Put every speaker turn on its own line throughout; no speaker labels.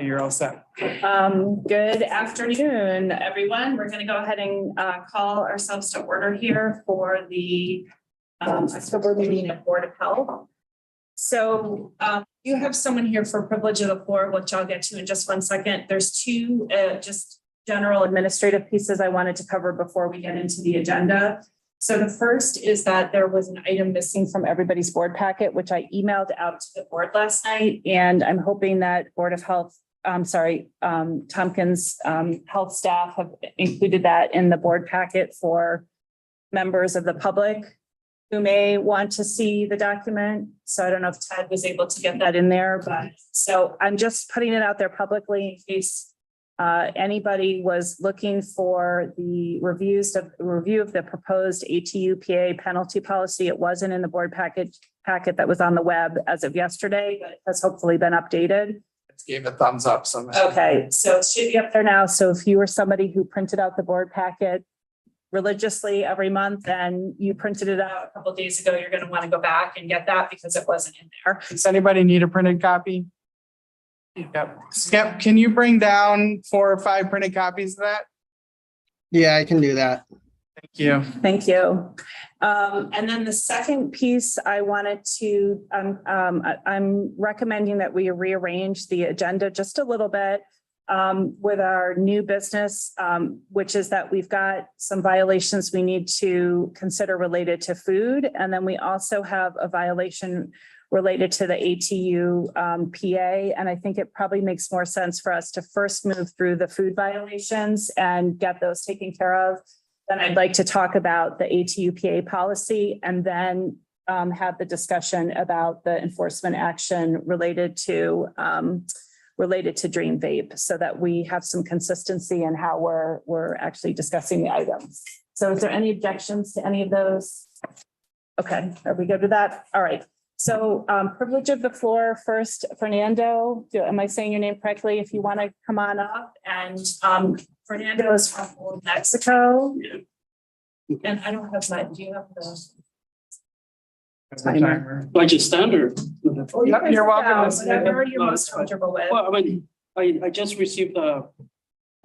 you're all set.
Good afternoon, everyone. We're going to go ahead and call ourselves to order here for the October meeting of Board of Health. So you have someone here for privilege of the floor, which I'll get to in just 1 second. There's two just general administrative pieces I wanted to cover before we get into the agenda. So the first is that there was an item missing from everybody's board packet, which I emailed out to the board last night. And I'm hoping that Board of Health, Tompkins health staff have included that in the board packet for members of the public who may want to see the document. So I don't know if Ted was able to get that in there, but so I'm just putting it out there publicly in case anybody was looking for the review of the proposed ATUPA penalty policy. It wasn't in the board packet that was on the web as of yesterday, but it has hopefully been updated.
Gave a thumbs up. So
Okay, so it should be up there now. So if you were somebody who printed out the board packet religiously every month and you printed it out a couple of days ago, you're going to want to go back and get that because it wasn't in there.
does anybody need a printed copy? Yep. Skip, can you bring down 4 or 5 printed copies of that?
Yeah, I can do that.
Thank you.
Thank you. And then the second piece I wanted to, I'm recommending that we rearrange the agenda just a little bit with our new business, which is that we've got some violations we need to consider related to food. And then we also have a violation related to the ATU PA. And I think it probably makes more sense for us to first move through the food violations and get those taken care of. Then I'd like to talk about the ATUPA policy and then have the discussion about the enforcement action related to Dream Vape so that we have some consistency in how we're actually discussing the items. So is there any objections to any of those? Okay, are we good with that? All right. So privilege of the floor first, Fernando, am I saying your name correctly? If you want to come on up, and Fernando is from Old Mexico. Yeah. And I don't have my, do you have the
Timer.
I just stand or?
Oh,
Yep, you're welcome.
whatever you're most comfortable with.
Well, I mean, I just received well,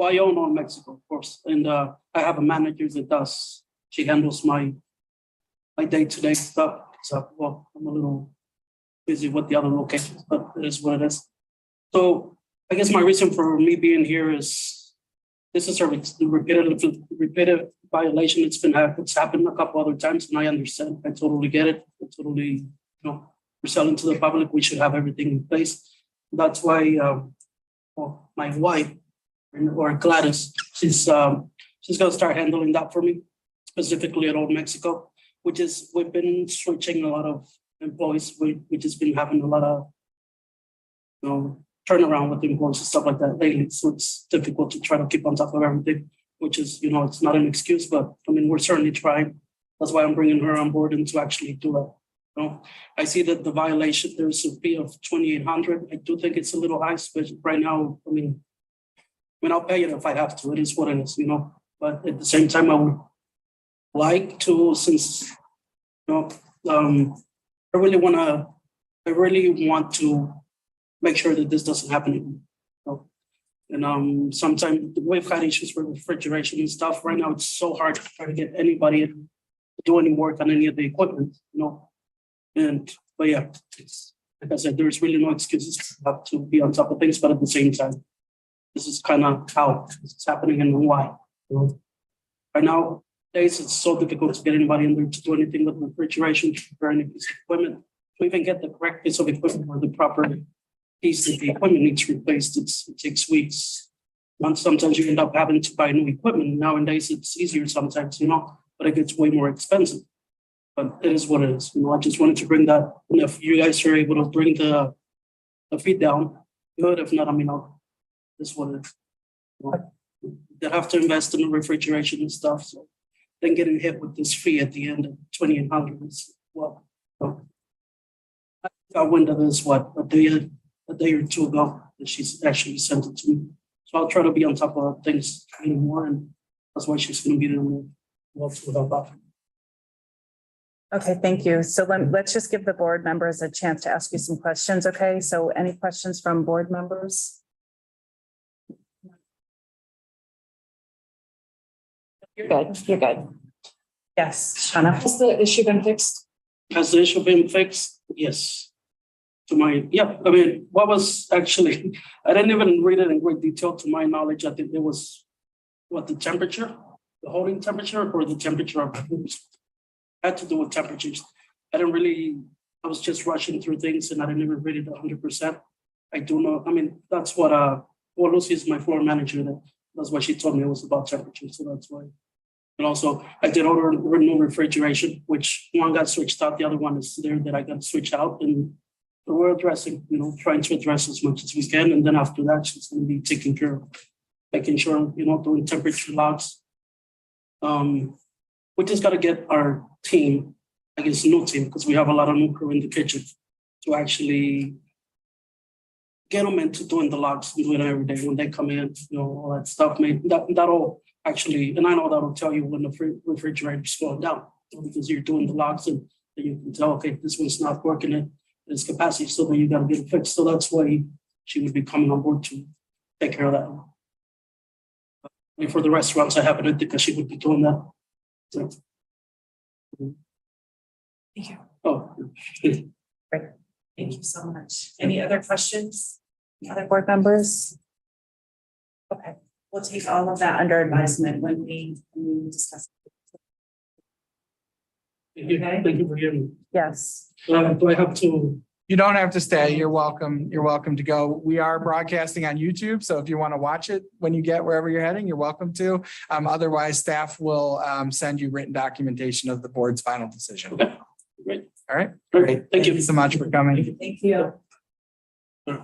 I own on Mexico, of course, and I have a manager that does, she handles my day-to-day stuff. So, well, I'm a little busy with the other locations, but it is what it is. So I guess my reason for me being here is this is a repeated violation. It's happened a couple other times, and I understand. I totally get it. I totally, we're selling to the public. We should have everything in place. That's why my wife, or Gladys, she's gonna start handling that for me, specifically at Old Mexico. Which is, we've been switching a lot of employees. We just been having a lot of, turnaround with employees and stuff like that lately. So it's difficult to try to keep on top of everything, which is, it's not an excuse, but I mean, we're certainly trying. That's why I'm bringing her on board and to actually do it. I see that the violation, there's a fee of $2,800. I do think it's a little high, especially right now. I mean, I'll pay it if I have to. It is what it is, but at the same time, I would like to, since I really want to make sure that this doesn't happen again. And sometimes we've had issues with refrigeration and stuff. Right now, it's so hard to try to get anybody to do any work on any of the equipment, but yeah, it's, like I said, there's really no excuses to have to be on top of things, but at the same time, this is kind of how it's happening and why. Right now, it's so difficult to get anybody in there to do anything with refrigeration, to prepare any piece of equipment, to even get the correct piece of equipment or the proper piece that the equipment needs replaced. It takes weeks. Sometimes you end up having to buy new equipment. Nowadays, it's easier sometimes, but it gets way more expensive. But it is what it is. I just wanted to bring that. And if you guys are able to bring the fee down, good. If not, this is what it is. They have to invest in the refrigeration and stuff. So then getting hit with this fee at the end of $2,800 is well. I went to this a day or two ago, and she's actually sent it to me. So I'll try to be on top of things anymore, and that's why she's going to be there to help out.
Okay, thank you. So let's just give the board members a chance to ask you some questions. Okay, so any questions from board members? You're good. You're good. Yes, Shauna.
Has the issue been fixed?
Has the issue been fixed? Yes. To my, yeah, I mean, what was actually, I didn't even read it in great detail. To my knowledge, I think it was what the temperature, the holding temperature or the temperature of the hoops. Had to do with temperatures. I didn't really, I was just rushing through things and I didn't even read it 100%. I do know, I mean, that's what, well, Lucy is my floor manager. That's what she told me it was about temperature. So that's why. And also, I did order new refrigeration, which one got switched out, the other one is there that I got to switch out. And we're addressing, trying to address as much as we can. And then after that, she's going to be taking care of making sure, doing temperature logs. We just got to get our team, I guess, new team, because we have a lot of new crew in the kitchen to actually get them into doing the logs and doing it every day when they come in, all that stuff. That'll actually, and I know that'll tell you when the refrigerator's slowing down because you're doing the logs and you can tell, okay, this one's not working at its capacity, so then you got to get it fixed. So that's why she would be coming on board to take care of that. And for the restaurants, I haven't because she would be doing that. So.
Thank you.
Oh.
Thank you so much. Any other questions? Other board members? Okay, we'll take all of that under advisement when we discuss.
Thank you.
Okay.
Thank you for hearing me.
Yes.
Do I have to?
You don't have to stay. You're welcome. You're welcome to go. We are broadcasting on YouTube. So if you want to watch it when you get wherever you're heading, you're welcome to. Otherwise, staff will send you written documentation of the board's final decision.
Okay, great.
All right.
Great. Thank you
so much for coming.
Thank you. Okay.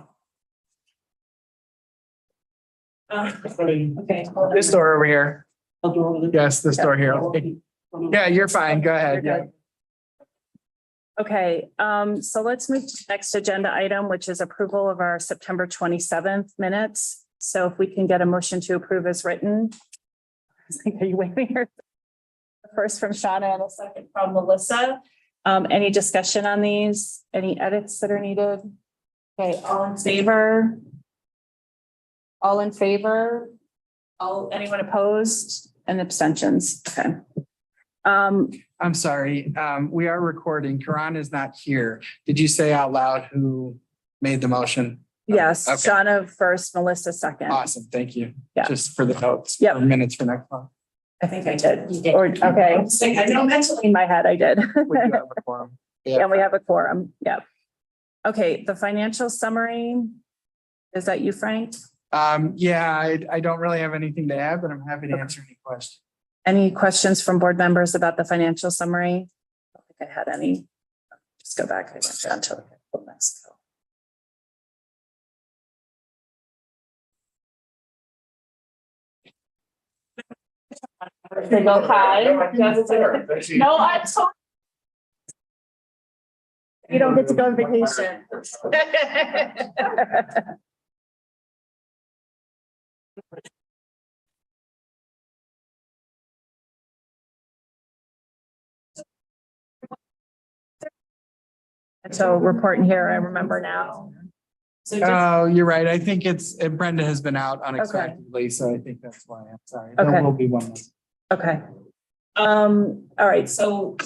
hold on.
This door over here.
I'll do all of it.
Yes, this door here. Yeah, you're fine. Go ahead.
You're
Yeah.
good. Okay, so let's move to the next agenda item, which is approval of our September 27th minutes. So if we can get a motion to approve as written. Are you waiting here? First from Shauna and a second from Melissa. Any discussion on these? Any edits that are needed? Okay, all in favor? All in favor? Anyone opposed and abstentions? Okay.
I'm sorry. We are recording. Karan is not here. Did you say out loud who made the motion?
Yes,
Okay.
Shauna first, Melissa second.
Awesome. Thank you.
Yeah.
Just for the notes.
Yep.
for Minutes for next month.
I think I did.
You did.
Or, okay, I know mentally in my head I did.
We do have a quorum. Yeah.
And we have a quorum, yep. Okay, the financial summary. Is that you, Frank?
Yeah, I don't really have anything to add, but I'm happy to answer any questions.
Any questions from board members about the financial summary? I don't think I had any. Just go back. I went down to Mexico. They go high. No, I'm sorry. You don't get to go on vacation. So reporting here, I remember now. So just,
Oh, you're right. I think Brenda has been out unexpectedly, so I think that's why. I'm sorry.
Okay.
There will be one.
okay. All right, so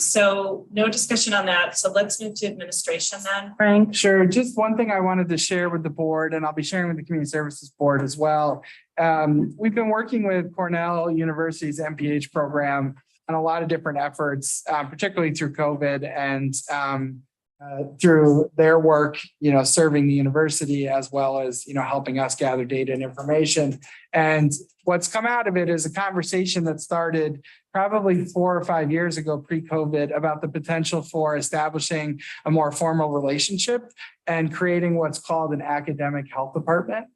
no discussion on that. So let's move to administration then, Frank.
Sure. Just one thing I wanted to share with the board, and I'll be sharing with the Community Services Board as well. We've been working with Cornell University's MPH program on a lot of different efforts, particularly through COVID and through their work, serving the university as well as, helping us gather data and information. And what's come out of it is a conversation that started probably 4 or 5 years ago, pre-COVID, about the potential for establishing a more formal relationship and creating what's called an academic health department.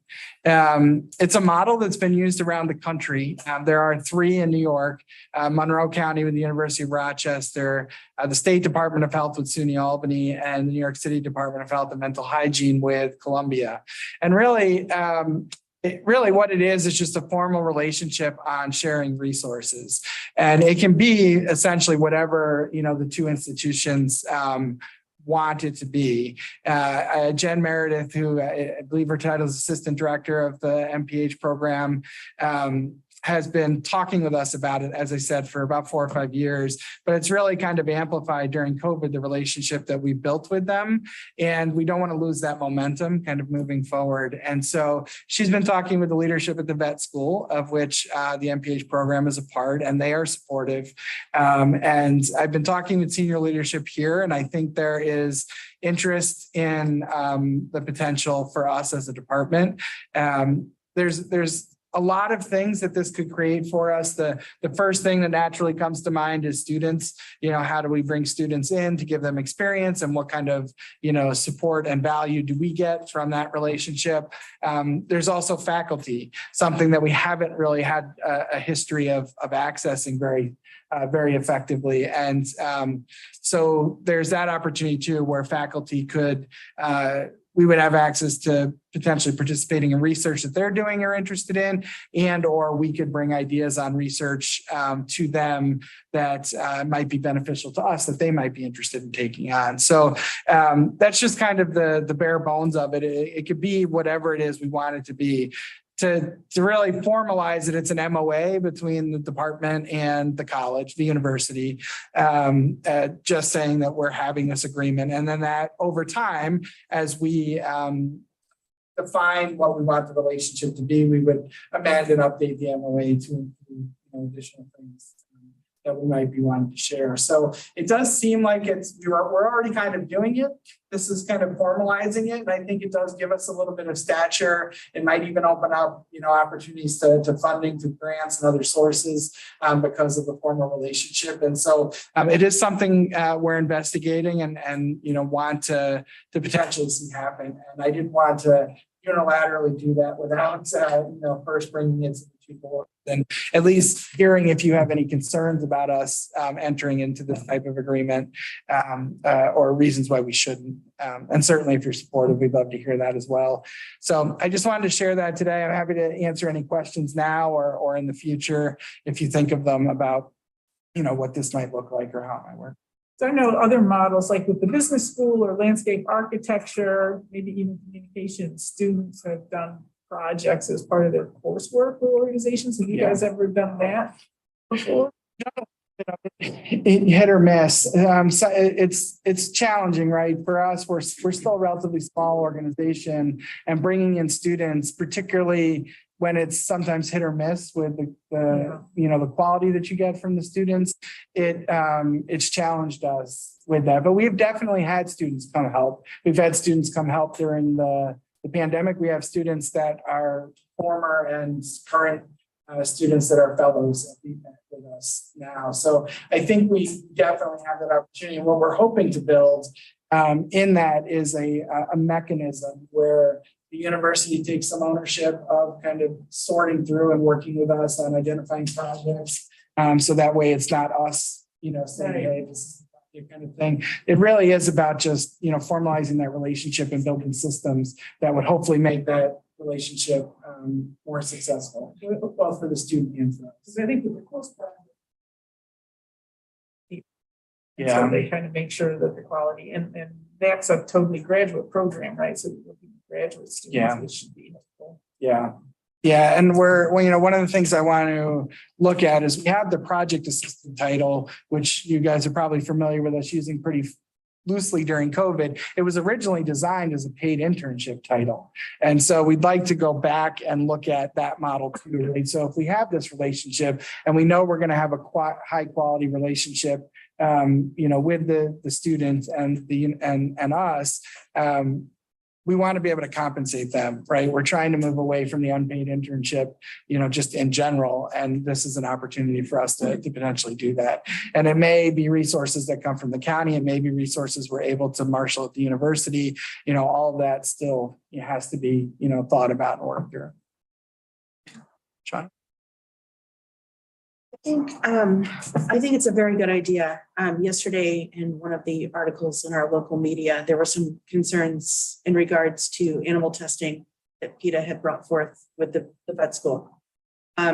It's a model that's been used around the country. There are 3 in New York, Monroe County with the University of Rochester, the State Department of Health with SUNY Albany, and the New York City Department of Health and Mental Hygiene with Columbia. And really, what it is just a formal relationship on sharing resources. And it can be essentially whatever, the 2 institutions want it to be. Jen Meredith, who I believe her title is Assistant Director of the MPH program, has been talking with us about it, as I said, for about 4 or 5 years, but it's really kind of amplified during COVID, the relationship that we built with them. And we don't want to lose that momentum kind of moving forward. And so she's been talking with the leadership at the vet school, of which the MPH program is a part, and they are supportive. And I've been talking with senior leadership here, and I think there is interest in the potential for us as a department. There's a lot of things that this could create for us. The first thing that naturally comes to mind is students. How do we bring students in to give them experience, and what kind of, support and value do we get from that relationship? There's also faculty, something that we haven't really had a history of accessing very effectively. And so there's that opportunity too, where faculty could, we would have access to potentially participating in research that they're doing or interested in, and or we could bring ideas on research to them that might be beneficial to us, that they might be interested in taking on. So that's just kind of the bare bones of it. It could be whatever it is we want it to be. To really formalize it, it's an MOA between the department and the college, the university, just saying that we're having this agreement. And then that over time, as we define what we want the relationship to be, we would amend and update the MOA to include additional things that we might be wanting to share. So it does seem like we're already kind of doing it. This is kind of formalizing it. And I think it does give us a little bit of stature. It might even open up, opportunities to funding through grants and other sources because of the formal relationship. And so it is something we're investigating and want to potentially see happen. And I didn't want to unilaterally do that without, first bringing it to the people and at least hearing if you have any concerns about us entering into this type of agreement or reasons why we shouldn't. And certainly if you're supportive, we'd love to hear that as well. So I just wanted to share that today. I'm happy to answer any questions now or in the future if you think of them about, what this might look like or how it might work.
So I know other models, like with the business school or landscape architecture, maybe even communication, students have done projects as part of their coursework with organizations. Have you guys ever done that before?
Hit or miss. So it's challenging, right? For us, we're still a relatively small organization, and bringing in students, particularly when it's sometimes hit or miss with the quality that you get from the students, it's challenged us with that. But we've definitely had students come help. We've had students come help during the pandemic. We have students that are former and current students that are fellows with us now. So I think we definitely have that opportunity. What we're hoping to build in that is a mechanism where the university takes some ownership of kind of sorting through and working with us on identifying projects. So that way it's not us, saying, hey, this is the kind of thing. It really is about just, formalizing that relationship and building systems that would hopefully make that relationship more successful, both for the student and for us.
Because I think with the course plan,
Yeah.
so they kind of make sure that the quality and that's a totally graduate program, right? So graduate students, it should be helpful.
Yeah. Yeah. And one of the things I want to look at is we have the project assistant title, which you guys are probably familiar with us using pretty loosely during COVID. It was originally designed as a paid internship title. And so we'd like to go back and look at that model too. Right? So if we have this relationship and we know we're going to have a high quality relationship, with the students and us, we want to be able to compensate them, right? We're trying to move away from the unpaid internship, just in general. And this is an opportunity for us to potentially do that. And it may be resources that come from the county. It may be resources we're able to marshal at the university. All of that still has to be, thought about and worked through. Sean?
I think it's a very good idea. Yesterday, in one of the articles in our local media, there were some concerns in regards to animal testing that PETA had brought forth with the vet school.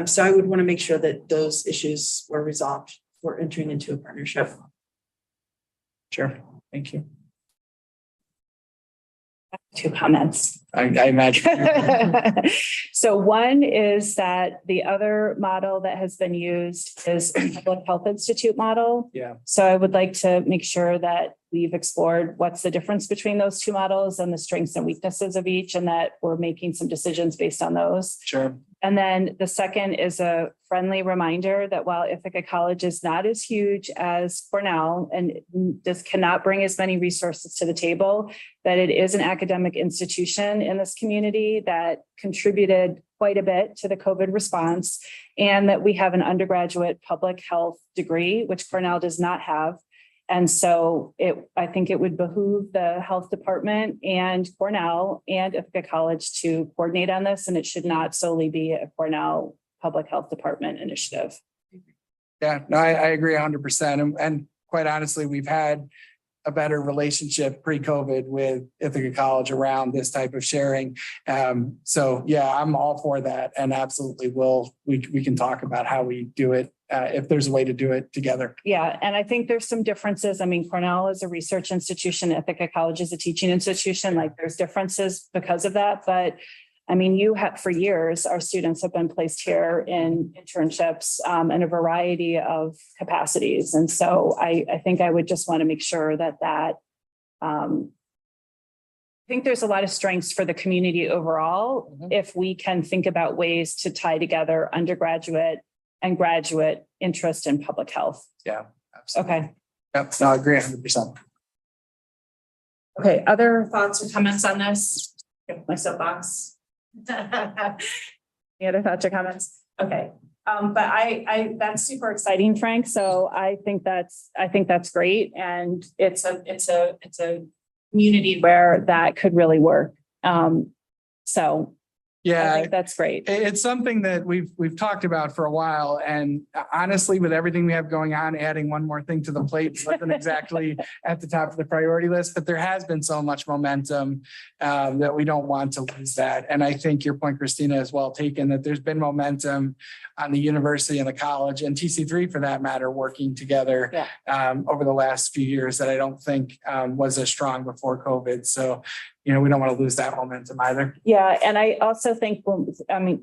So I would want to make sure that those issues were resolved for entering into a partnership.
Sure. Thank you.
Two comments.
I imagine.
So one is that the other model that has been used is the Public Health Institute model.
Yeah.
So I would like to make sure that we've explored what's the difference between those two models and the strengths and weaknesses of each, and that we're making some decisions based on those.
Sure.
And then the second is a friendly reminder that while Ithaca College is not as huge as Cornell and just cannot bring as many resources to the table, that it is an academic institution in this community that contributed quite a bit to the COVID response, and that we have an undergraduate public health degree, which Cornell does not have. And so I think it would behoove the health department and Cornell and Ithaca College to coordinate on this, and it should not solely be a Cornell Public Health Department initiative.
Yeah, no, I agree 100%. And quite honestly, we've had a better relationship pre-COVID with Ithaca College around this type of sharing. So yeah, I'm all for that, and absolutely we can talk about how we do it if there's a way to do it together.
Yeah, and I think there's some differences. I mean, Cornell is a research institution, Ithaca College is a teaching institution. Like there's differences because of that. But I mean, for years, our students have been placed here in internships in a variety of capacities. And so I think I would just want to make sure that I think there's a lot of strengths for the community overall, if we can think about ways to tie together undergraduate and graduate interest in public health.
Yeah, absolutely.
Okay.
Yep, no, I agree 100%.
Okay, other thoughts or comments on this? My soapbox. Any other thoughts or comments? Okay. But I that's super exciting, Frank. So I think that's great. And it's a community where that could really work. So I
Yeah,
think that's great.
it's something that we've talked about for a while, and honestly, with everything we have going on, adding one more thing to the plate wasn't exactly at the top of the priority list, but there has been so much momentum that we don't want to lose that. And I think your point, Christina, is well taken, that there's been momentum on the university and the college and TC3 for that matter, working together over the last few years that I don't think was as strong before COVID. So we don't want to lose that momentum either.
Yeah. And I also think,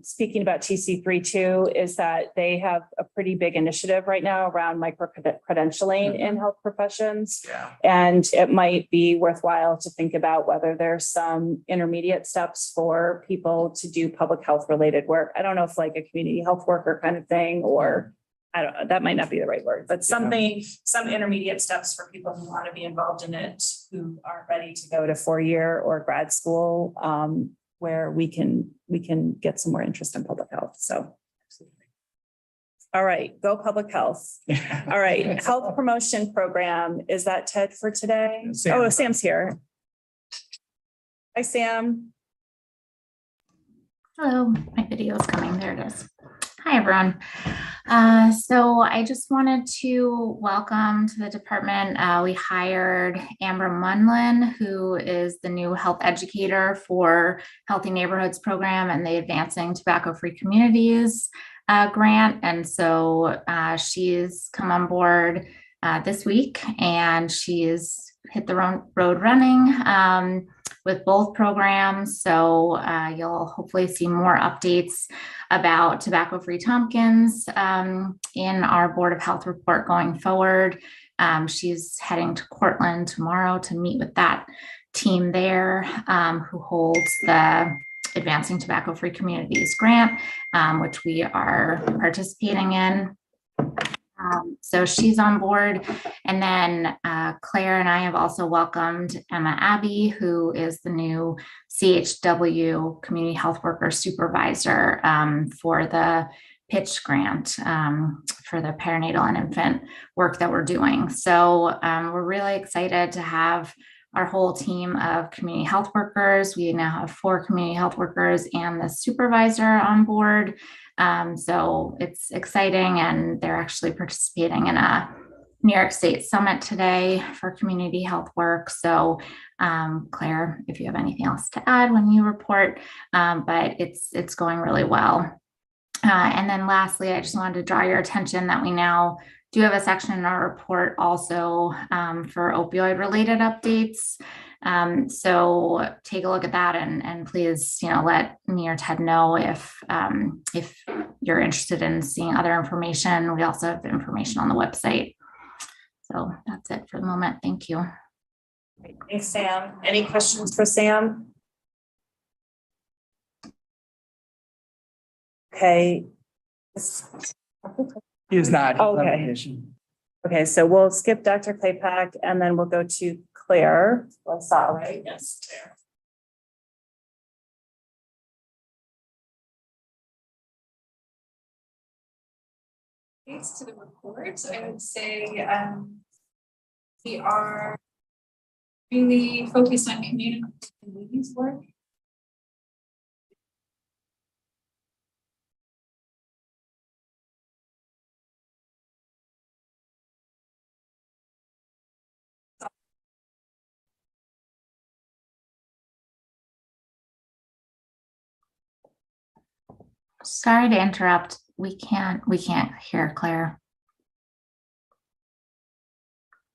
speaking about TC3 too, is that they have a pretty big initiative right now around micro-credentialing in health professions.
Yeah.
And it might be worthwhile to think about whether there's some intermediate steps for people to do public health related work. I don't know if like a community health worker kind of thing, or I don't know, that might not be the right word, but some intermediate steps for people who want to be involved in it, who aren't ready to go to 4-year or grad school, where we can get some more interest in public health. So. All right, go public health. All right, health promotion program. Is that Ted for today?
Sam.
Oh, Sam's here. Hi, Sam.
Hello, my video is coming. There it is. Hi, everyone. So I just wanted to welcome to the department. We hired Amber Munlin, who is the new health educator for Healthy Neighborhoods program and the Advancing Tobacco-Free Communities grant. And so she's come on board this week, and she's hit the road running with both programs. So you'll hopefully see more updates about tobacco-free Tompkins in our Board of Health report going forward. She's heading to Cortland tomorrow to meet with that team there who holds the Advancing Tobacco-Free Communities grant, which we are participating in. So she's on board. And then Claire and I have also welcomed Emma Abbey, who is the new CHW Community Health Worker Supervisor for the pitch grant for the perinatal and infant work that we're doing. So we're really excited to have our whole team of community health workers. We now have 4 community health workers and the supervisor on board. So it's exciting, and they're actually participating in a New York State Summit today for community health work. So Claire, if you have anything else to add when you report, but it's going really well. And then lastly, I just wanted to draw your attention that we now do have a section in our report also for opioid related updates. So take a look at that and please, let me or Ted know if you're interested in seeing other information. We also have information on the website. So that's it for the moment. Thank you.
Thanks, Sam. Any questions for Sam? Okay.
He is not.
Okay. Okay, so we'll skip Dr. Claypack and then we'll go to Claire. What's that, right?
Yes.
Thanks to the report, I would say we are really focused on community needs work.
Sorry to interrupt. We can't hear Claire.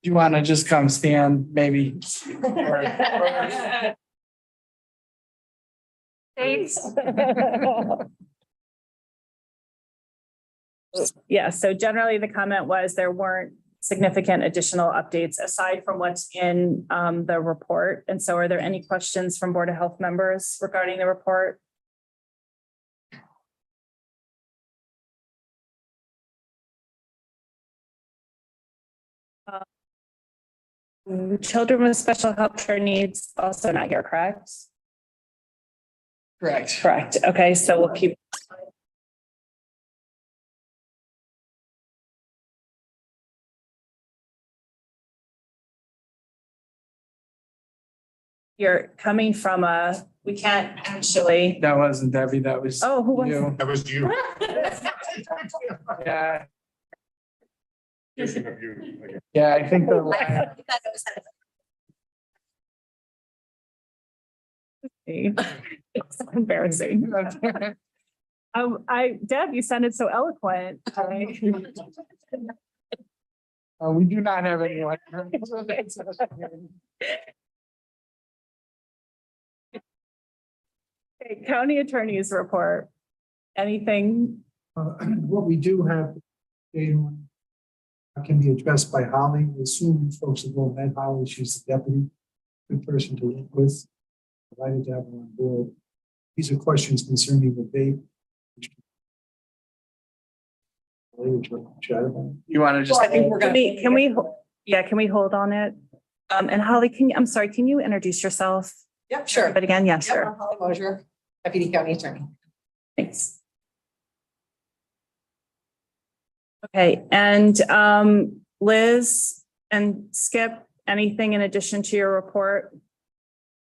Do you want to just come stand maybe?
Thanks. Yeah, so generally the comment was there weren't significant additional updates aside from what's in the report. And so are there any questions from Board of Health members regarding the report? Children with special health care needs also not here, correct?
Correct.
Correct. Okay, so we'll keep. You're coming from we can't actually.
That wasn't Debbie, that was
Oh, who was?
you.
That was you.
Yeah,
Thinking of you. Okay.
yeah, I think the line.
It's embarrassing. Deb, you sounded so eloquent.
We do not have anyone.
Okay, County Attorney's report. Anything?
What we do have data on can be addressed by Holly. We assume you folks have all met Holly. She's the deputy, good person to work with. Delighted to have her on board. These are questions concerning the vape.
You want to just?
I think we're gonna.
Can we hold on it? And Holly, I'm sorry, can you introduce yourself?
Yep, sure.
But again, yes,
Yep,
sir.
I'm Holly Mosier, Deputy County Attorney.
Thanks. Okay, and Liz and Skip, anything in addition to your report?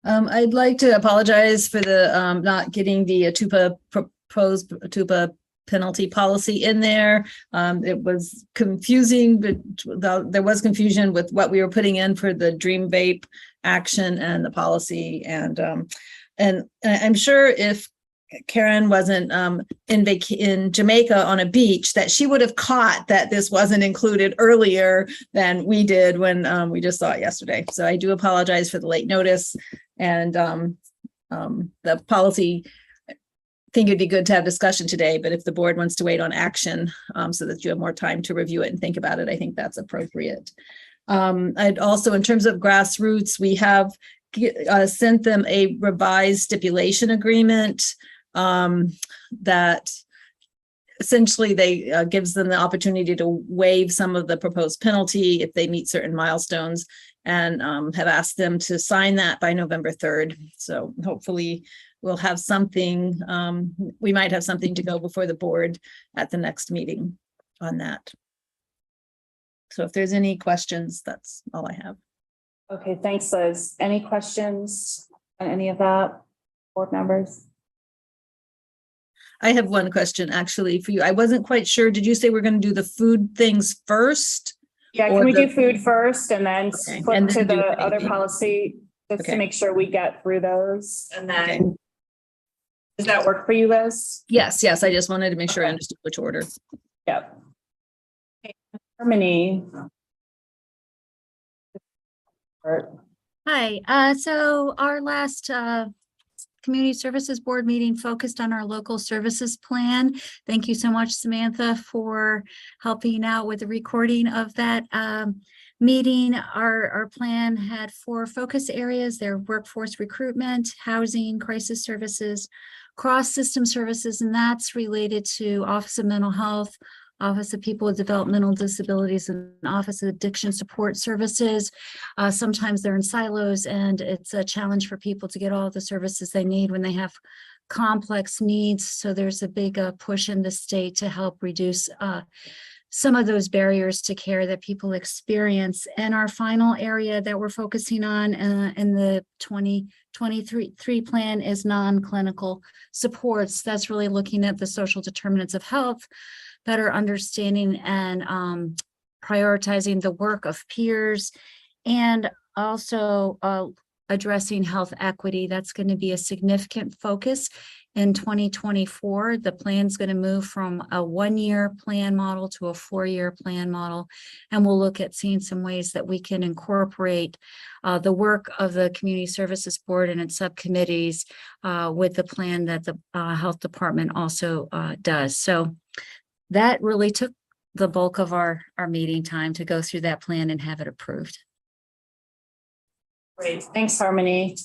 I'd like to apologize for the not getting the proposed TUPA penalty policy in there. It was confusing, but there was confusion with what we were putting in for the Dream Vape action and the policy. And I'm sure if Karen wasn't in Jamaica on a beach, that she would have caught that this wasn't included earlier than we did when we just saw it yesterday. So I do apologize for the late notice. And the policy, I think it'd be good to have discussion today, but if the board wants to wait on action so that you have more time to review it and think about it, I think that's appropriate. I'd also, in terms of grassroots, we have sent them a revised stipulation agreement that essentially they gives them the opportunity to waive some of the proposed penalty if they meet certain milestones, and have asked them to sign that by November 3rd. So hopefully we'll have something, we might have something to go before the board at the next meeting on that. So if there's any questions, that's all I have.
Okay, thanks, Liz. Any questions on any of that, board members?
I have one question actually for you. I wasn't quite sure. Did you say we're going to do the food things first?
Yeah,
Or
can we
the-
do food first and then
Okay,
flip
and
to
then do
the other
anything.
policy, just to
Okay.
make sure we get through those? And
Okay.
then, does that work for you, Liz?
Yes, I just wanted to make sure I understood which order.
Yep. Okay, Harmony.
Hi, so our last Community Services Board meeting focused on our local services plan. Thank you so much, Samantha, for helping out with the recording of that meeting. Our plan had 4 focus areas. They're workforce recruitment, housing, crisis services, cross-system services, and that's related to Office of Mental Health, Office of People with Developmental Disabilities, and Office of Addiction Support Services. Sometimes they're in silos, and it's a challenge for people to get all the services they need when they have complex needs. So there's a big push in the state to help reduce some of those barriers to care that people experience. And our final area that we're focusing on in the 2023 plan is non-clinical supports. That's really looking at the social determinants of health, better understanding and prioritizing the work of peers, and also addressing health equity. That's going to be a significant focus in 2024. The plan's going to move from a 1-year plan model to a 4-year plan model, and we'll look at seeing some ways that we can incorporate the work of the Community Services Board and its subcommittees with the plan that the Health Department also does. So that really took the bulk of our meeting time to go through that plan and have it approved.
Great, thanks, Harmony.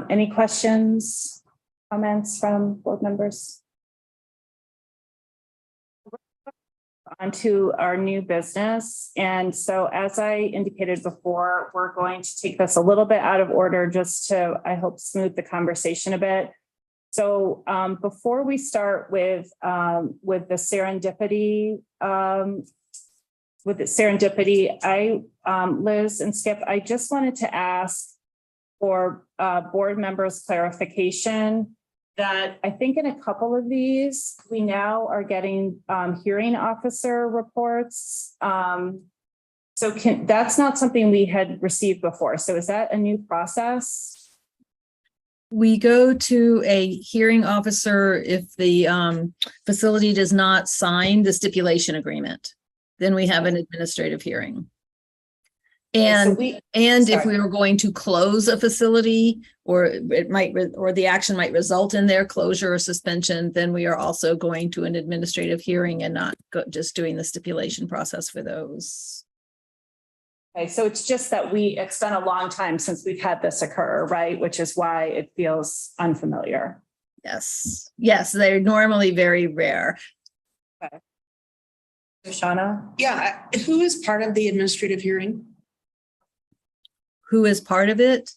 Any questions, comments from board members? On to our new business. And so as I indicated before, we're going to take this a little bit out of order just to, I hope, smooth the conversation a bit. So before we start with the serendipity, Liz and Skip, I just wanted to ask for board members' clarification that I think in a couple of these, we now are getting hearing officer reports. So that's not something we had received before. So is that a new process?
We go to a hearing officer if the facility does not sign the stipulation agreement. Then we have an administrative hearing. And if we were going to close a facility, or it might, or the action might result in their closure or suspension, then we are also going to an administrative hearing and not just doing the stipulation process for those.
Okay, so it's just that it's been a long time since we've had this occur, right? Which is why it feels unfamiliar.
Yes, they're normally very rare.
Okay. Shauna?
Yeah, who is part of the administrative hearing?
Who is part of it?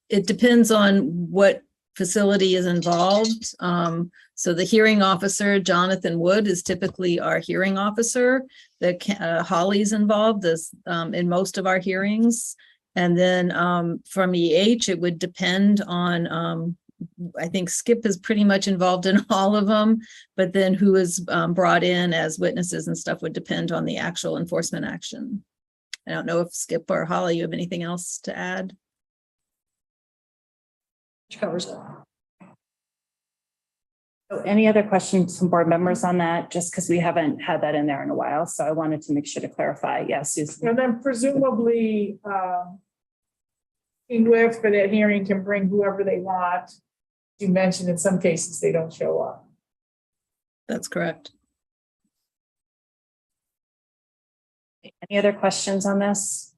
It depends on what facility is involved. So the hearing officer, Jonathan Wood, is typically our hearing officer. Holly's involved in most of our hearings. And then from EH, it would depend on, I think Skip is pretty much involved in all of them, but then who is brought in as witnesses and stuff would depend on the actual enforcement action. I don't know if Skip or Holly, you have anything else to add?
Which covers it.
So any other questions from board members on that? Just because we haven't had that in there in a while. So I wanted to make sure to clarify. Yes, Susan.
And then presumably, with for that hearing can bring whoever they want. You mentioned in some cases they don't show up.
That's correct.
Any other questions on this?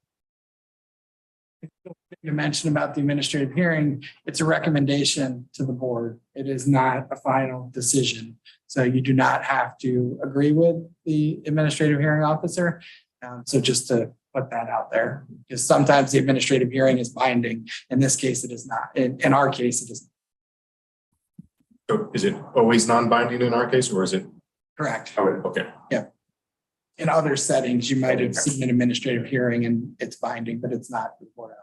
You mentioned about the administrative hearing, it's a recommendation to the board. It is not a final decision. So you do not have to agree with the administrative hearing officer. So just to put that out there, because sometimes the administrative hearing is binding. In this case, it is not. In our case, it is.
So is it always non-binding in our case, or is it?
Correct.
Oh, okay.
Yeah. In other settings, you might have seen an administrative hearing and it's binding, but it's not before out.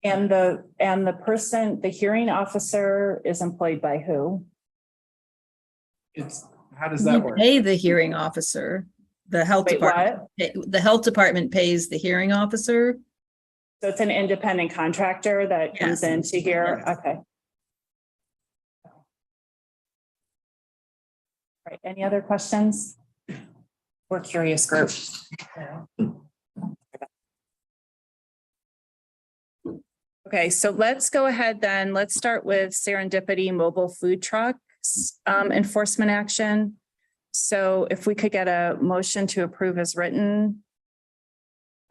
And the hearing officer is employed by who?
How does that work?
Pay the hearing officer. The health department. The health department pays the hearing officer.
So it's an independent contractor that comes in to hear.
Yes.
Okay. All right. Any other questions? We're curious group. Okay, so let's go ahead then. Let's start with serendipity mobile food trucks enforcement action. So if we could get a motion to approve as written.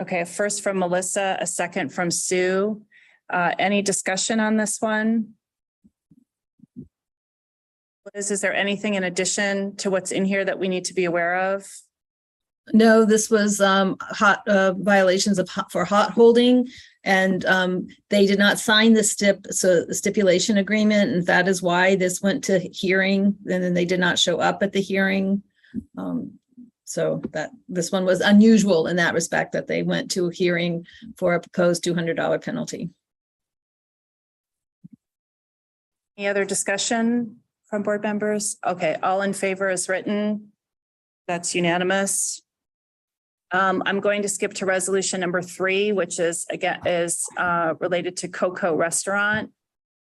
Okay, a first from Melissa, a second from Sue. Any discussion on this one? Liz, is there anything in addition to what's in here that we need to be aware of?
No, this was hot violations of for hot holding, and they did not sign the stipulation agreement, and that is why this went to hearing, and then they did not show up at the hearing. So that this one was unusual in that respect, that they went to a hearing for a proposed $200 penalty.
Any other discussion from board members? Okay, all in favor is written. That's unanimous. I'm going to skip to resolution number 3, which is related to Coco Restaurant.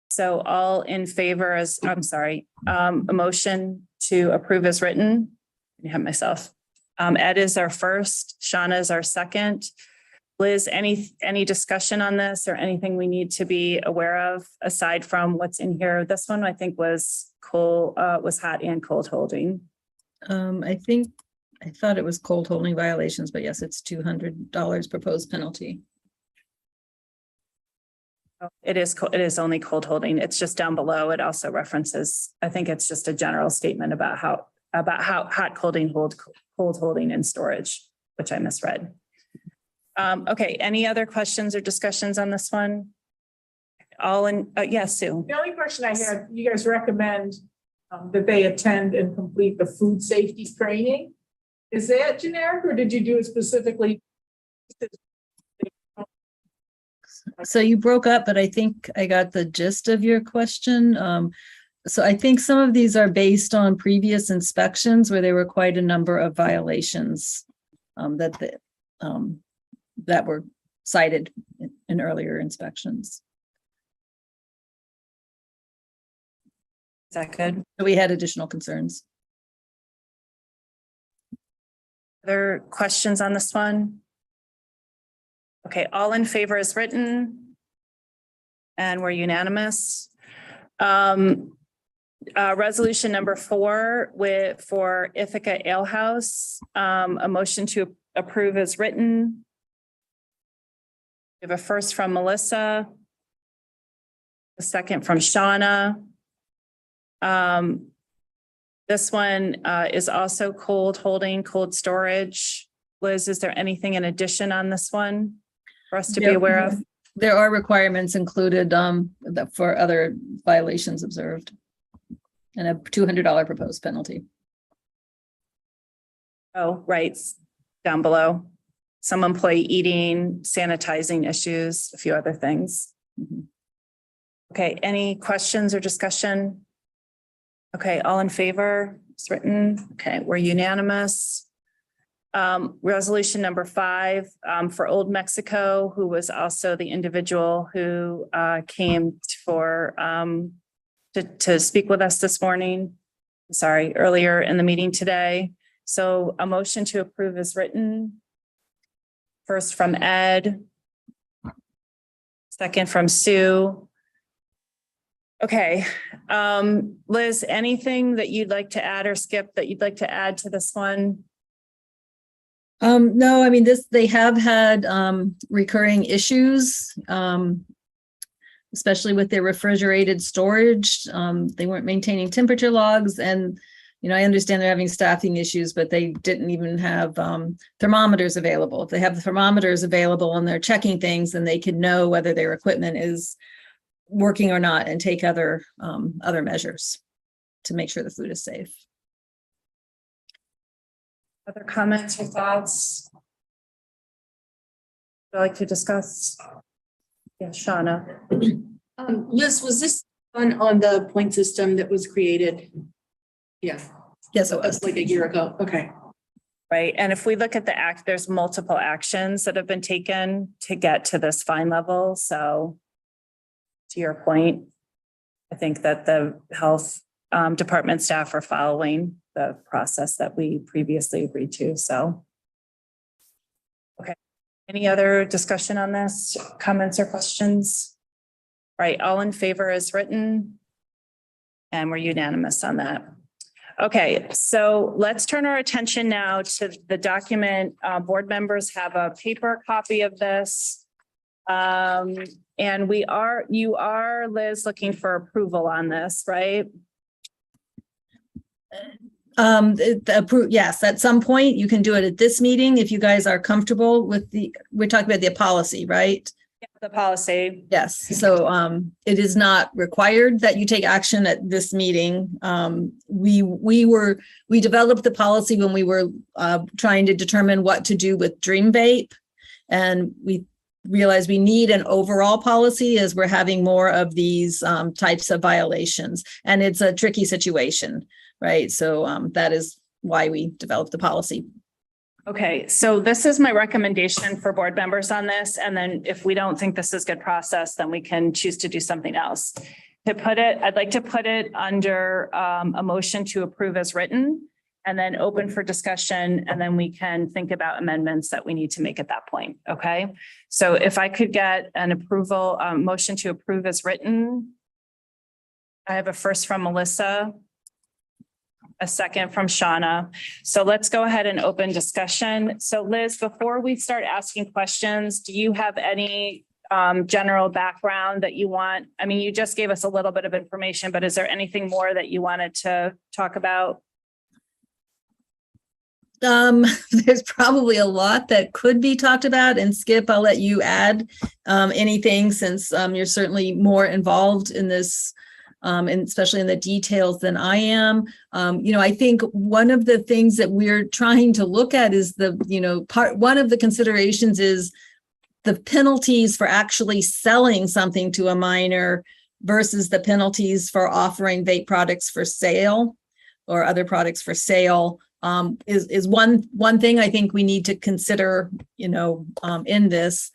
So all in favor is, a motion to approve as written. I have myself. Ed is our first, Shauna is our second. Liz, any discussion on this or anything we need to be aware of aside from what's in here? This one I think was hot and cold holding.
I thought it was cold holding violations, but yes, it's $200 proposed penalty.
It is only cold holding. It's just down below. It also references, I think it's just a general statement about how hot cold holding and storage, which I misread. Okay, any other questions or discussions on this one? Yes, Sue.
The only question I had, you guys recommend that they attend and complete the food safety training. Is that generic or did you do it specifically?
So you broke up, but I think I got the gist of your question. So I think some of these are based on previous inspections where there were quite a number of violations that were cited in earlier inspections.
Is that good?
So we had additional concerns.
Other questions on this one? Okay, all in favor is written. And we're unanimous. Resolution number 4 for Ithaca Ale House, a motion to approve is written. We have a first from Melissa. A second from Shauna. This one is also cold holding, cold storage. Liz, is there anything in addition on this one for us to be aware of?
There are requirements included for other violations observed and a $200 proposed penalty.
Oh, right, down below. Some employee eating, sanitizing issues, a few other things. Okay, any questions or discussion? Okay, all in favor, it's written. Okay, we're unanimous. Resolution number 5 for Old Mexico, who was also the individual who came to speak with us this morning. Sorry, earlier in the meeting today. So a motion to approve is written. First from Ed. Second from Sue. Okay, Liz, anything that you'd like to add or skip that you'd like to add to this one?
No, I mean, they have had recurring issues, especially with their refrigerated storage. They weren't maintaining temperature logs, and I understand they're having staffing issues, but they didn't even have thermometers available. If they have the thermometers available and they're checking things, then they can know whether their equipment is working or not and take other measures to make sure the food is safe.
Other comments or thoughts? Would you like to discuss? Yeah, Shauna.
Liz, was this on the point system that was created? Yeah.
Yes, it was.
Like a year ago. Okay.
Right, and if we look at the act, there's multiple actions that have been taken to get to this fine level. So to your point, I think that the health department staff are following the process that we previously agreed to. So, okay. Any other discussion on this? Comments or questions? Right, all in favor is written. And we're unanimous on that. Okay, so let's turn our attention now to the document. Board members have a paper copy of this. And you are, Liz, looking for approval on this, right?
Yes, at some point you can do it at this meeting if you guys are comfortable with we're talking about the policy, right?
The policy.
Yes, so it is not required that you take action at this meeting. We developed the policy when we were trying to determine what to do with Dream Vape. And we realized we need an overall policy as we're having more of these types of violations. And it's a tricky situation, right? So that is why we developed the policy.
Okay, so this is my recommendation for board members on this. And then if we don't think this is good process, then we can choose to do something else. I'd like to put it under a motion to approve as written and then open for discussion. And then we can think about amendments that we need to make at that point. Okay, so if I could get an approval, motion to approve as written. I have a first from Melissa. A second from Shauna. So let's go ahead and open discussion. So Liz, before we start asking questions, do you have any general background that you want? I mean, you just gave us a little bit of information, but is there anything more that you wanted to talk about?
There's probably a lot that could be talked about, and Skip, I'll let you add anything since you're certainly more involved in this. And especially in the details than I am. I think one of the things that we're trying to look at is one of the considerations is the penalties for actually selling something to a minor versus the penalties for offering vape products for sale or other products for sale is one thing I think we need to consider, in this.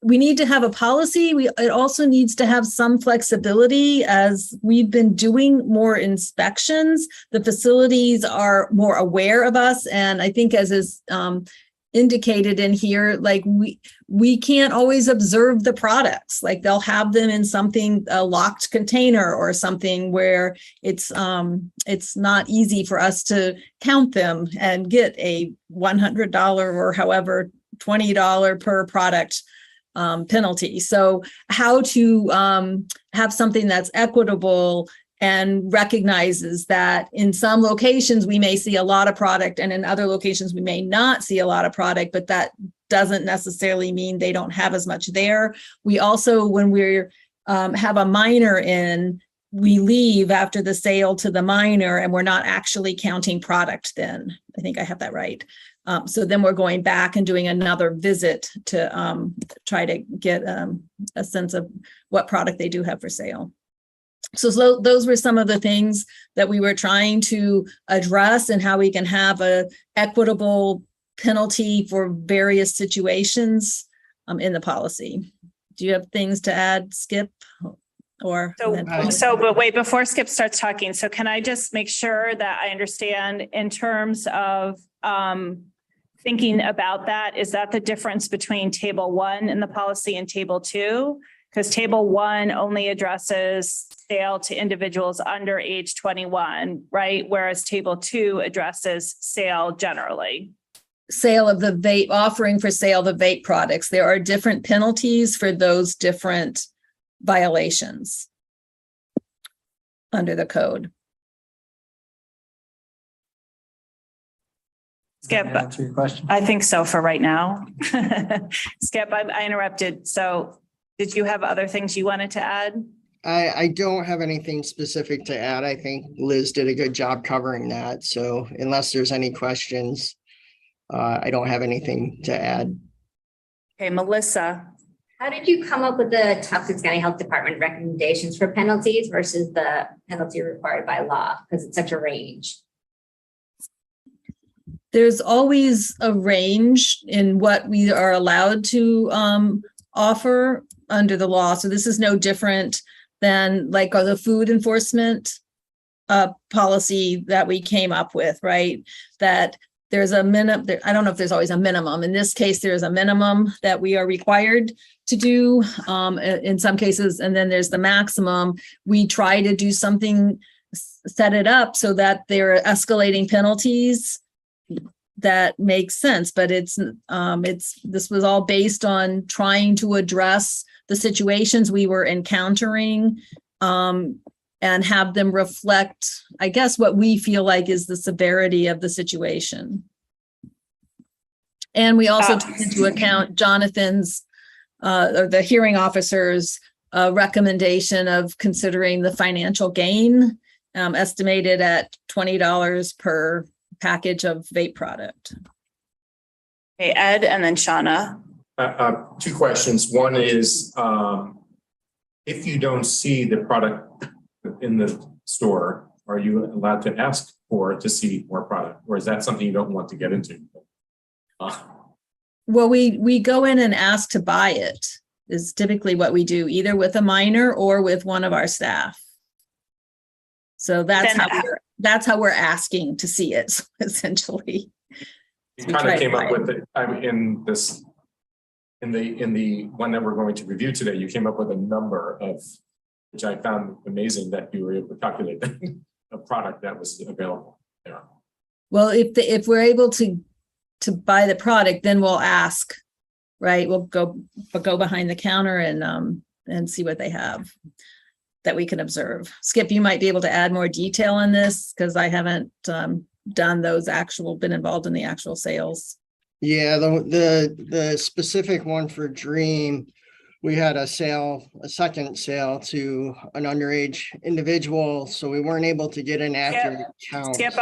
We need to have a policy. It also needs to have some flexibility as we've been doing more inspections. The facilities are more aware of us. And I think as is indicated in here, like we can't always observe the products. Like they'll have them in something, a locked container or something where it's not easy for us to count them and get a $100 or however $20 per product penalty. So how to have something that's equitable and recognizes that in some locations we may see a lot of product and in other locations we may not see a lot of product, but that doesn't necessarily mean they don't have as much there. We also, when we're have a minor in, we leave after the sale to the minor and we're not actually counting product then. I think I have that right. So then we're going back and doing another visit to try to get a sense of what product they do have for sale. So those were some of the things that we were trying to address and how we can have a equitable penalty for various situations in the policy. Do you have things to add, Skip?
But wait, before Skip starts talking, so can I just make sure that I understand in terms of thinking about that, is that the difference between table 1 in the policy and table 2? Because table 1 only addresses sale to individuals under age 21, right? Whereas table 2 addresses sale generally.
Sale of the vape, offering for sale the vape products. There are different penalties for those different violations under the code.
Skip,
Answer your question.
I think so for right now. Skip, I interrupted. So did you have other things you wanted to add?
I don't have anything specific to add. I think Liz did a good job covering that. So unless there's any questions, I don't have anything to add.
Okay, Melissa.
How did you come up with the Tompkins County Health Department recommendations for penalties versus the penalty required by law? Because it's such a range.
There's always a range in what we are allowed to offer under the law. So this is no different than like the food enforcement policy that we came up with, right? That there's a minimum, I don't know if there's always a minimum. In this case, there's a minimum that we are required to do in some cases, and then there's the maximum. We try to do something, set it up so that there are escalating penalties that makes sense, but this was all based on trying to address the situations we were encountering and have them reflect, I guess, what we feel like is the severity of the situation. And we also took into account Jonathan's or the hearing officer's recommendation of considering the financial gain estimated at $20 per package of vape product.
Okay, Ed and then Shauna.
Two questions. One is, if you don't see the product in the store, are you allowed to ask for to see more product, or is that something you don't want to get into?
Well, we go in and ask to buy it is typically what we do, either with a minor or with one of our staff. So that's how we're asking to see it, essentially.
You kind of came up with it. I mean, in the one that we're going to review today, you came up with a number of, which I found amazing that you were able to calculate a product that was available there.
Well, if we're able to buy the product, then we'll ask, right? We'll go behind the counter and see what they have that we can observe. Skip, you might be able to add more detail on this because I haven't done those been involved in the actual sales.
Yeah, the specific one for Dream, we had a second sale to an underage individual, so we weren't able to get an accurate count.
Skip,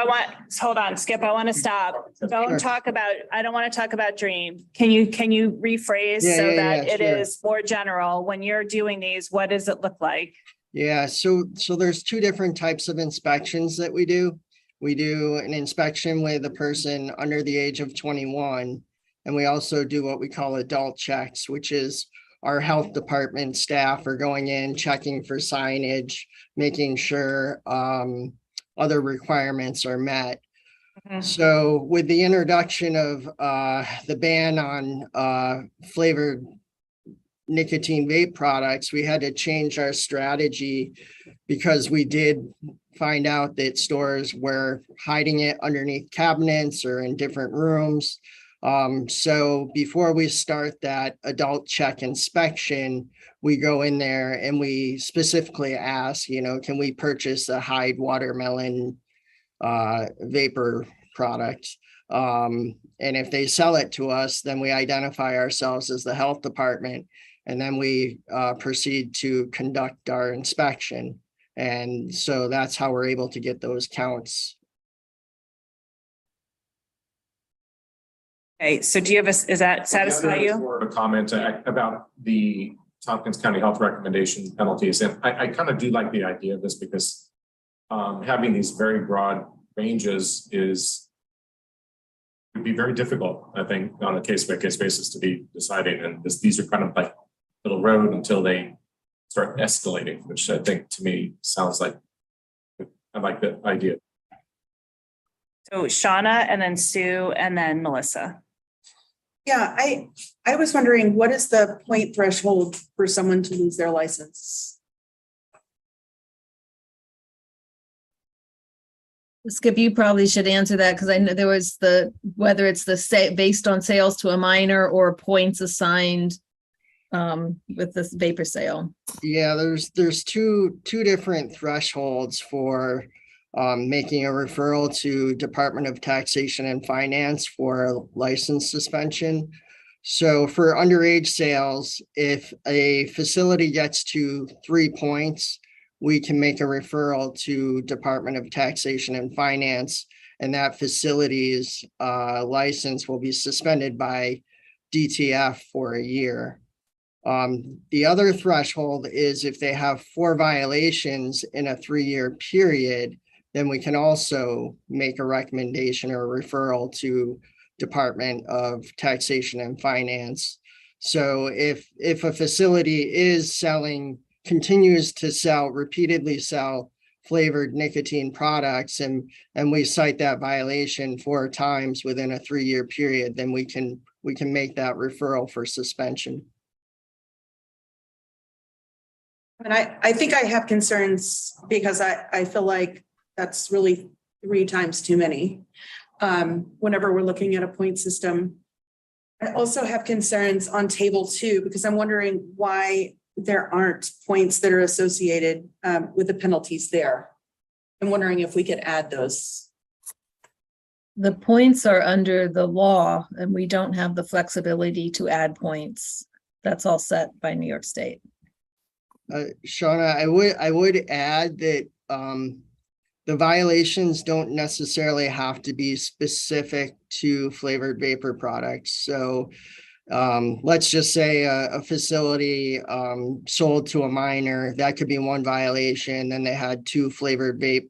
hold on, Skip, I want to stop. Don't
Sure.
talk about, I don't want to talk about Dream. Can you rephrase so that it
sure.
is more general? When you're doing these, what does it look like?
Yeah, so there's two different types of inspections that we do. We do an inspection with a person under the age of 21, and we also do what we call adult checks, which is our health department staff are going in, checking for signage, making sure other requirements are met. So with the introduction of the ban on flavored nicotine vape products, we had to change our strategy because we did find out that stores were hiding it underneath cabinets or in different rooms. So before we start that adult check inspection, we go in there and we specifically ask, can we purchase a Hyde watermelon vapor product? And if they sell it to us, then we identify ourselves as the health department, and then we proceed to conduct our inspection. And so that's how we're able to get those counts.
Okay, so do you have does that satisfy you?
More of a comment about the Tompkins County Health recommendation penalties. And I kind of do like the idea of this because having these very broad ranges would be very difficult, I think, on a case-by-case basis to be deciding. And these are kind of like little road until they start escalating, which I think to me sounds like, I like the idea.
So Shauna and then Sue and then Melissa.
Yeah, I was wondering, what is the point threshold for someone to lose their license?
Skip, you probably should answer that because I know there was whether it's based on sales to a minor or points assigned with this vapor sale.
Yeah, there's two different thresholds for making a referral to Department of Taxation and Finance for license suspension. So for underage sales, if a facility gets to 3 points, we can make a referral to Department of Taxation and Finance, and that facility's license will be suspended by DTF for a year. The other threshold is if they have 4 violations in a 3-year period, then we can also make a recommendation or a referral to Department of Taxation and Finance. So if a facility is repeatedly sell flavored nicotine products and we cite that violation 4 times within a 3-year period, then we can make that referral for suspension.
And I think I have concerns because I feel like that's really 3 times too many. Whenever we're looking at a point system. I also have concerns on table 2 because I'm wondering why there aren't points that are associated with the penalties there. I'm wondering if we could add those.
The points are under the law and we don't have the flexibility to add points. That's all set by New York State.
Shauna, I would add that the violations don't necessarily have to be specific to flavored vapor products. So let's just say a facility sold to a minor, that could be 1 violation, then they had 2 flavored vape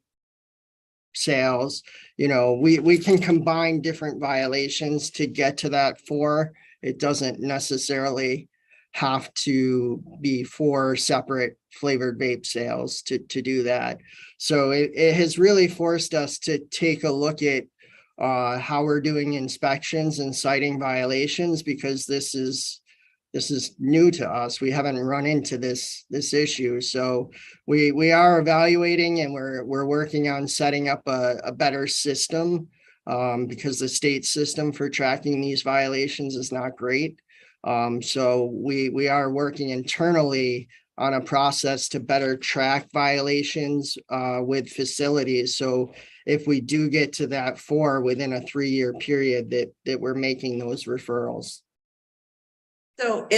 sales. You know, we can combine different violations to get to that 4. It doesn't necessarily have to be 4 separate flavored vape sales to do that. So it has really forced us to take a look at how we're doing inspections and citing violations, because this is new to us. We haven't run into this issue. So we are evaluating and we're working on setting up a better system because the state system for tracking these violations is not great. So we are working internally on a process to better track violations with facilities. So if we do get to that 4 within a 3-year period, that we're making those referrals.
So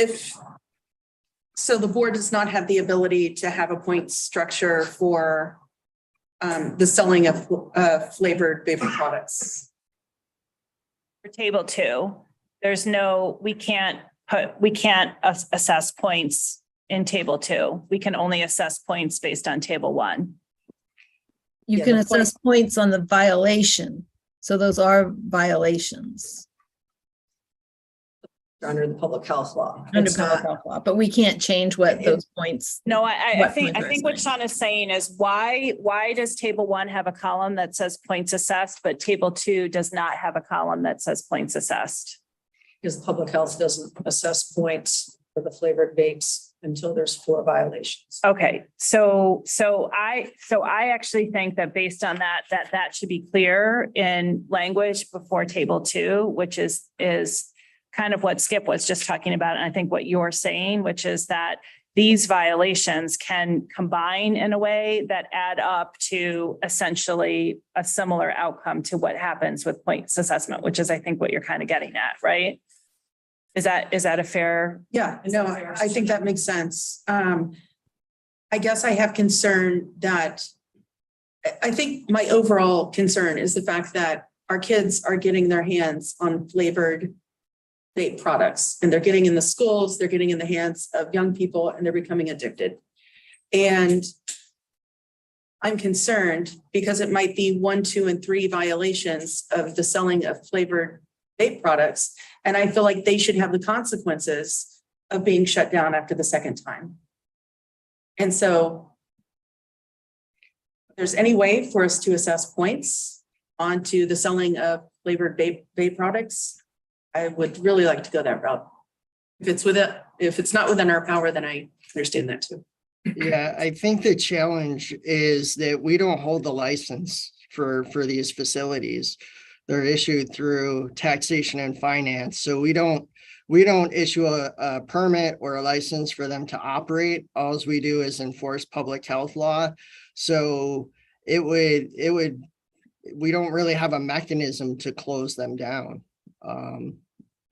the board does not have the ability to have a point structure for the selling of flavored vapor products.
For table 2, there's no, we can't assess points in table 2. We can only assess points based on table 1.
You
Yeah,
can
the
assess points on the violation. So those are violations
Under the public health law.
under
It's
public
not-
health law, but we can't change what those points.
No, I
What
think
points are
what
assigned.
Sean is saying is why does table 1 have a column that says points assessed, but table 2 does not have a column that says points assessed?
Because public health doesn't assess points for the flavored vapes until there's 4 violations.
Okay, so I actually think that based on that should be clear in language before table 2, which is kind of what Skip was just talking about. And I think what you're saying, which is that these violations can combine in a way that add up to essentially a similar outcome to what happens with points assessment, which is, I think, what you're kind of getting at, right? Is that a fair?
Yeah, no, I think that makes sense. I guess I have concern that I think my overall concern is the fact that our kids are getting their hands on flavored vape products, and they're getting in the schools, they're getting in the hands of young people, and they're becoming addicted. And I'm concerned because it might be 1, 2, and 3 violations of the selling of flavored vape products. And I feel like they should have the consequences of being shut down after the 2nd time. And so if there's any way for us to assess points onto the selling of flavored vape products, I would really like to go that route. If it's not within our power, then I understand that too.
Yeah, I think the challenge is that we don't hold the license for these facilities. They're issued through taxation and finance. So we don't issue a permit or a license for them to operate. All we do is enforce public health law. So we don't really have a mechanism to close them down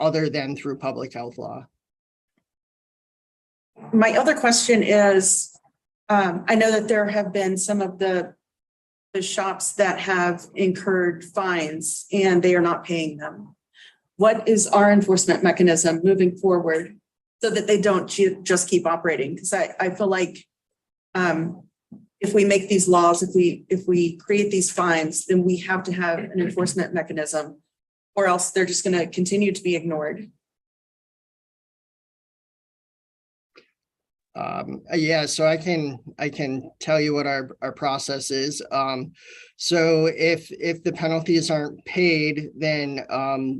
other than through public health law.
My other question is, I know that there have been some of the shops that have incurred fines and they are not paying them. What is our enforcement mechanism moving forward so that they don't just keep operating? Because I feel like if we make these laws, if we create these fines, then we have to have an enforcement mechanism, or else they're just going to continue to be ignored.
Yeah, so I can tell you what our process is. So if the penalties aren't paid, then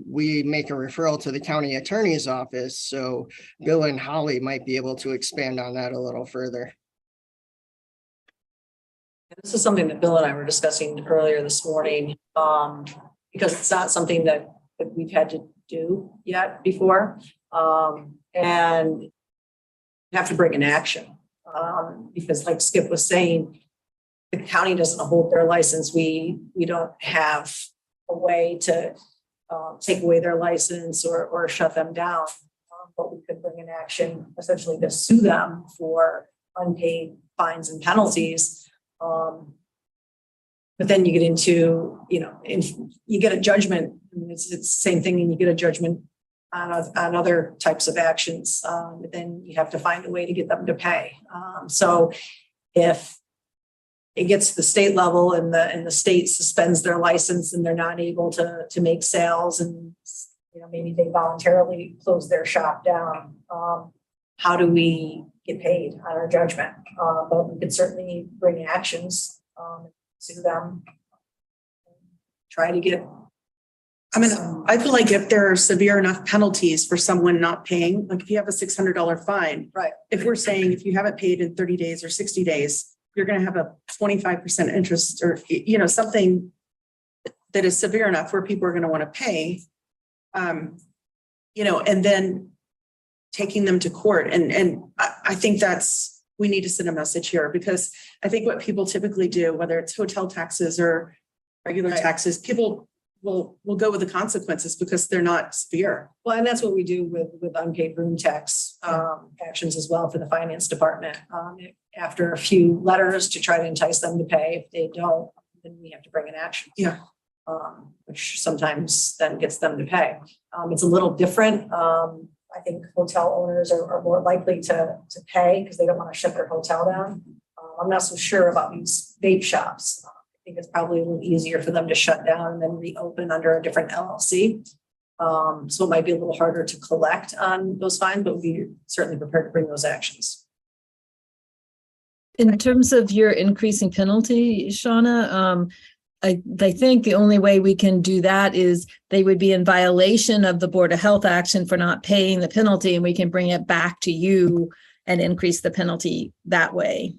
we make a referral to the county attorney's office. So Bill and Holly might be able to expand on that a little further.
This is something that Bill and I were discussing earlier this morning, because it's not something that we've had to do yet before. And you have to bring an action, because like Skip was saying, the county doesn't hold their license. We don't have a way to take away their license or shut them down. But we could bring an action essentially to sue them for unpaid fines and penalties. But then you get into, you get a judgment. I mean, it's the same thing, and you get a judgment on other types of actions. But then you have to find a way to get them to pay. So if it gets to the state level and the state suspends their license and they're not able to make sales, and maybe they voluntarily close their shop down, how do we get paid on our judgment? But we could certainly bring actions, sue them, try to get.
I mean, I feel like if there are severe enough penalties for someone not paying, like if you have a $600 fine,
Right.
if we're saying if you haven't paid in 30 days or 60 days, you're going to have a 25% interest, or, something that is severe enough where people are going to want to pay, and then taking them to court. And I think we need to send a message here, because I think what people typically do, whether it's hotel taxes or regular taxes, people will go with the consequences because they're not severe.
Well, and that's what we do with unpaid room tax actions as well for the finance department. After a few letters to try to entice them to pay, if they don't, then we have to bring an action.
Yeah.
Which sometimes then gets them to pay. It's a little different. I think hotel owners are more likely to pay because they don't want to shut their hotel down. I'm not so sure about these vape shops. I think it's probably a little easier for them to shut down and then reopen under a different LLC. So it might be a little harder to collect on those fines, but we're certainly prepared to bring those actions.
In terms of your increasing penalty, Shauna, I think the only way we can do that is they would be in violation of the Board of Health action for not paying the penalty, and we can bring it back to you and increase the penalty that way.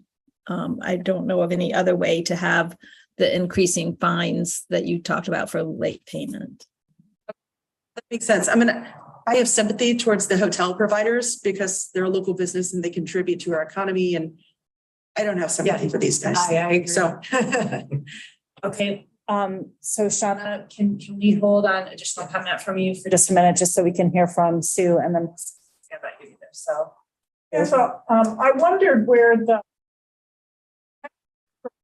I don't know of any other way to have the increasing fines that you talked about for late payment.
That makes sense. I have sympathy towards the hotel providers because they're a local business and they contribute to our economy, and I don't have sympathy for these guys.
I agree.
So.
Okay, so Shauna, can we hold on additional comment from you for just a minute, just so we can hear from Sue, and then about you either, so.
Yeah, so I wondered where the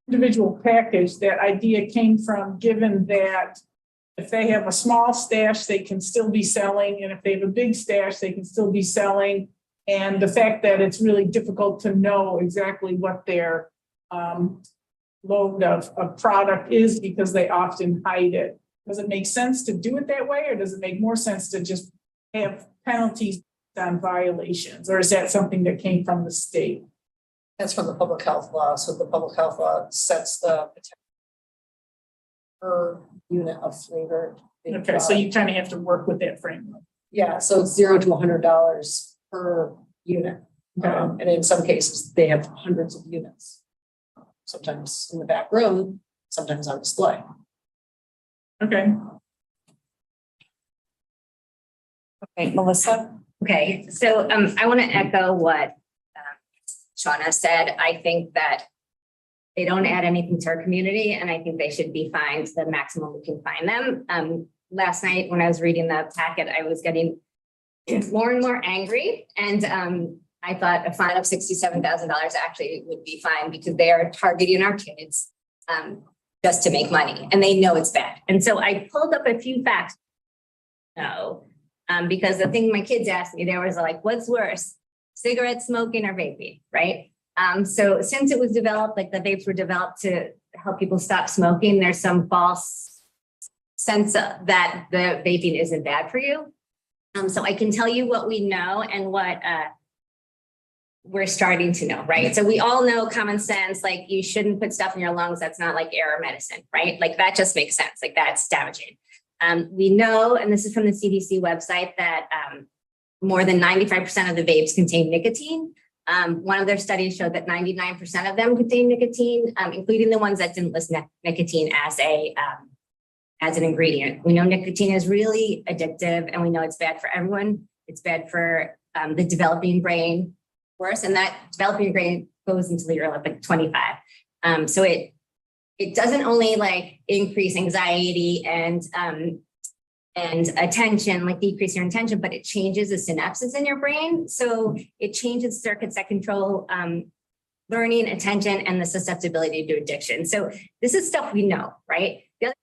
individual package, that idea came from, given that if they have a small stash, they can still be selling, and if they have a big stash, they can still be selling. And the fact that it's really difficult to know exactly what their load of product is because they often hide it. Does it make sense to do it that way, or does it make more sense to just have penalties on violations, or is that something that came from the state?
That's from the public health law. So the public health law sets the per unit of flavored.
Okay, so you kind of have to work with that framework.
Yeah, so it's $0 to $100 per unit.
Okay.
And in some cases, they have hundreds of units. Sometimes in the back room, sometimes on display.
Okay.
Okay, Melissa?
Okay, so I want to echo what Shauna said. I think that they don't add anything to our community, and I think they should be fined the maximum we can fine them. Last night when I was reading the packet, I was getting more and more angry, and I thought a fine of $67,000 actually would be fine, because they are targeting our kids just to make money, and they know it's bad. And so I pulled up a few facts. Because the thing my kids asked me, there was like, what's worse, cigarette smoking or vaping, right? So since it was developed, like the vapes were developed to help people stop smoking, there's some false sense that the vaping isn't bad for you. So I can tell you what we know and what we're starting to know, right? So we all know common sense, like you shouldn't put stuff in your lungs that's not like air or medicine, right? Like that just makes sense, like that's damaging. We know, and this is from the CDC website, that more than 95% of the vapes contain nicotine. One of their studies showed that 99% of them contain nicotine, including the ones that didn't list nicotine as an ingredient. We know nicotine is really addictive, and we know it's bad for everyone. It's bad for the developing brain, worse, and that developing brain goes into the early like 25. So it doesn't only like increase anxiety and attention, like decrease your attention, but it changes the synapses in your brain. So it changes circuits that control learning, attention, and the susceptibility to addiction. So this is stuff we know, right? The other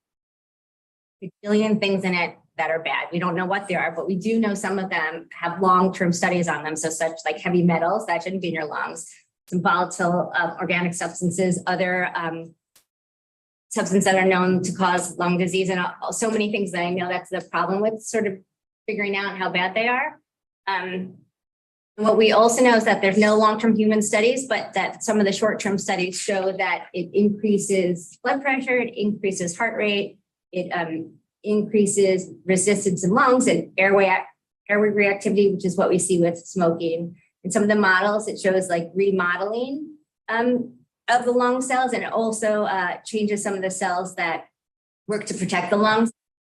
a billion things in it that are bad. We don't know what they are, but we do know some of them have long-term studies on them. So such like heavy metals, that shouldn't be in your lungs, some volatile organic substances, other substances that are known to cause lung disease, and so many things that I know that's the problem with sort of figuring out how bad they are. What we also know is that there's no long-term human studies, but that some of the short-term studies show that it increases blood pressure, it increases heart rate, it increases resistance in lungs and airway reactivity, which is what we see with smoking. In some of the models, it shows like remodeling of the lung cells, and it also changes some of the cells that work to protect the lungs,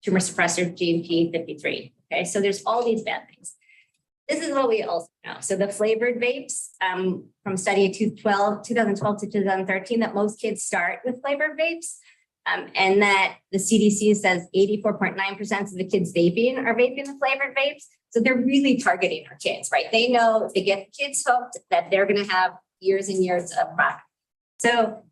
tumor suppressor gene P53. Okay, so there's all these bad things. This is what we also know. So the flavored vapes from study of 2012 to 2013, that most kids start with flavored vapes. And that the CDC says 84.9% of the kids vaping are vaping the flavored vapes. So they're really targeting our kids, right? They know if they get kids hooked that they're going to have years and years of product. So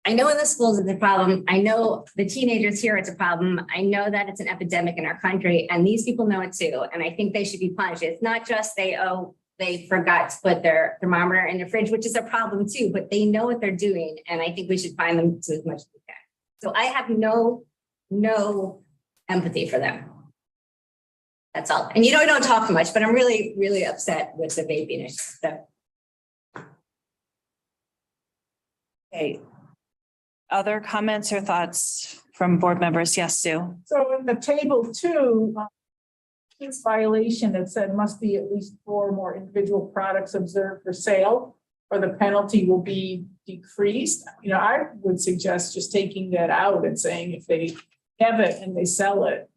I know in the schools it's a problem. I know the teenagers here it's a problem. I know that it's an epidemic in our country, and these people know it too. And I think they should be punished. It's not just they forgot to put their thermometer in the fridge, which is a problem too, but they know what they're doing. And I think we should find them to as much as we can. So I have no empathy for them. That's all. And I don't talk much, but I'm really, really upset with the vaping issue. So.
Okay. Other comments or thoughts from board members? Yes, Sue.
So in the table 2, this violation, it said must be at least 4 more individual products observed for sale, or the penalty will be decreased. I would suggest just taking that out and saying if they have it and they sell it,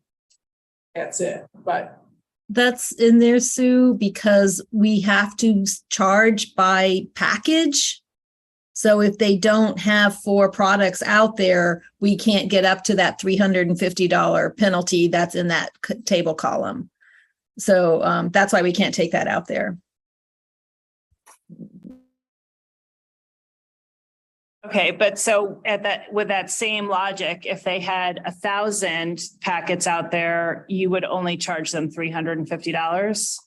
that's it. But
that's in there, Sue, because we have to charge by package. So if they don't have 4 products out there, we can't get up to that $350 penalty that's in that table column. So that's why we can't take that out there.
Okay, but so with that same logic, if they had 1,000 packets out there, you would only charge them $350?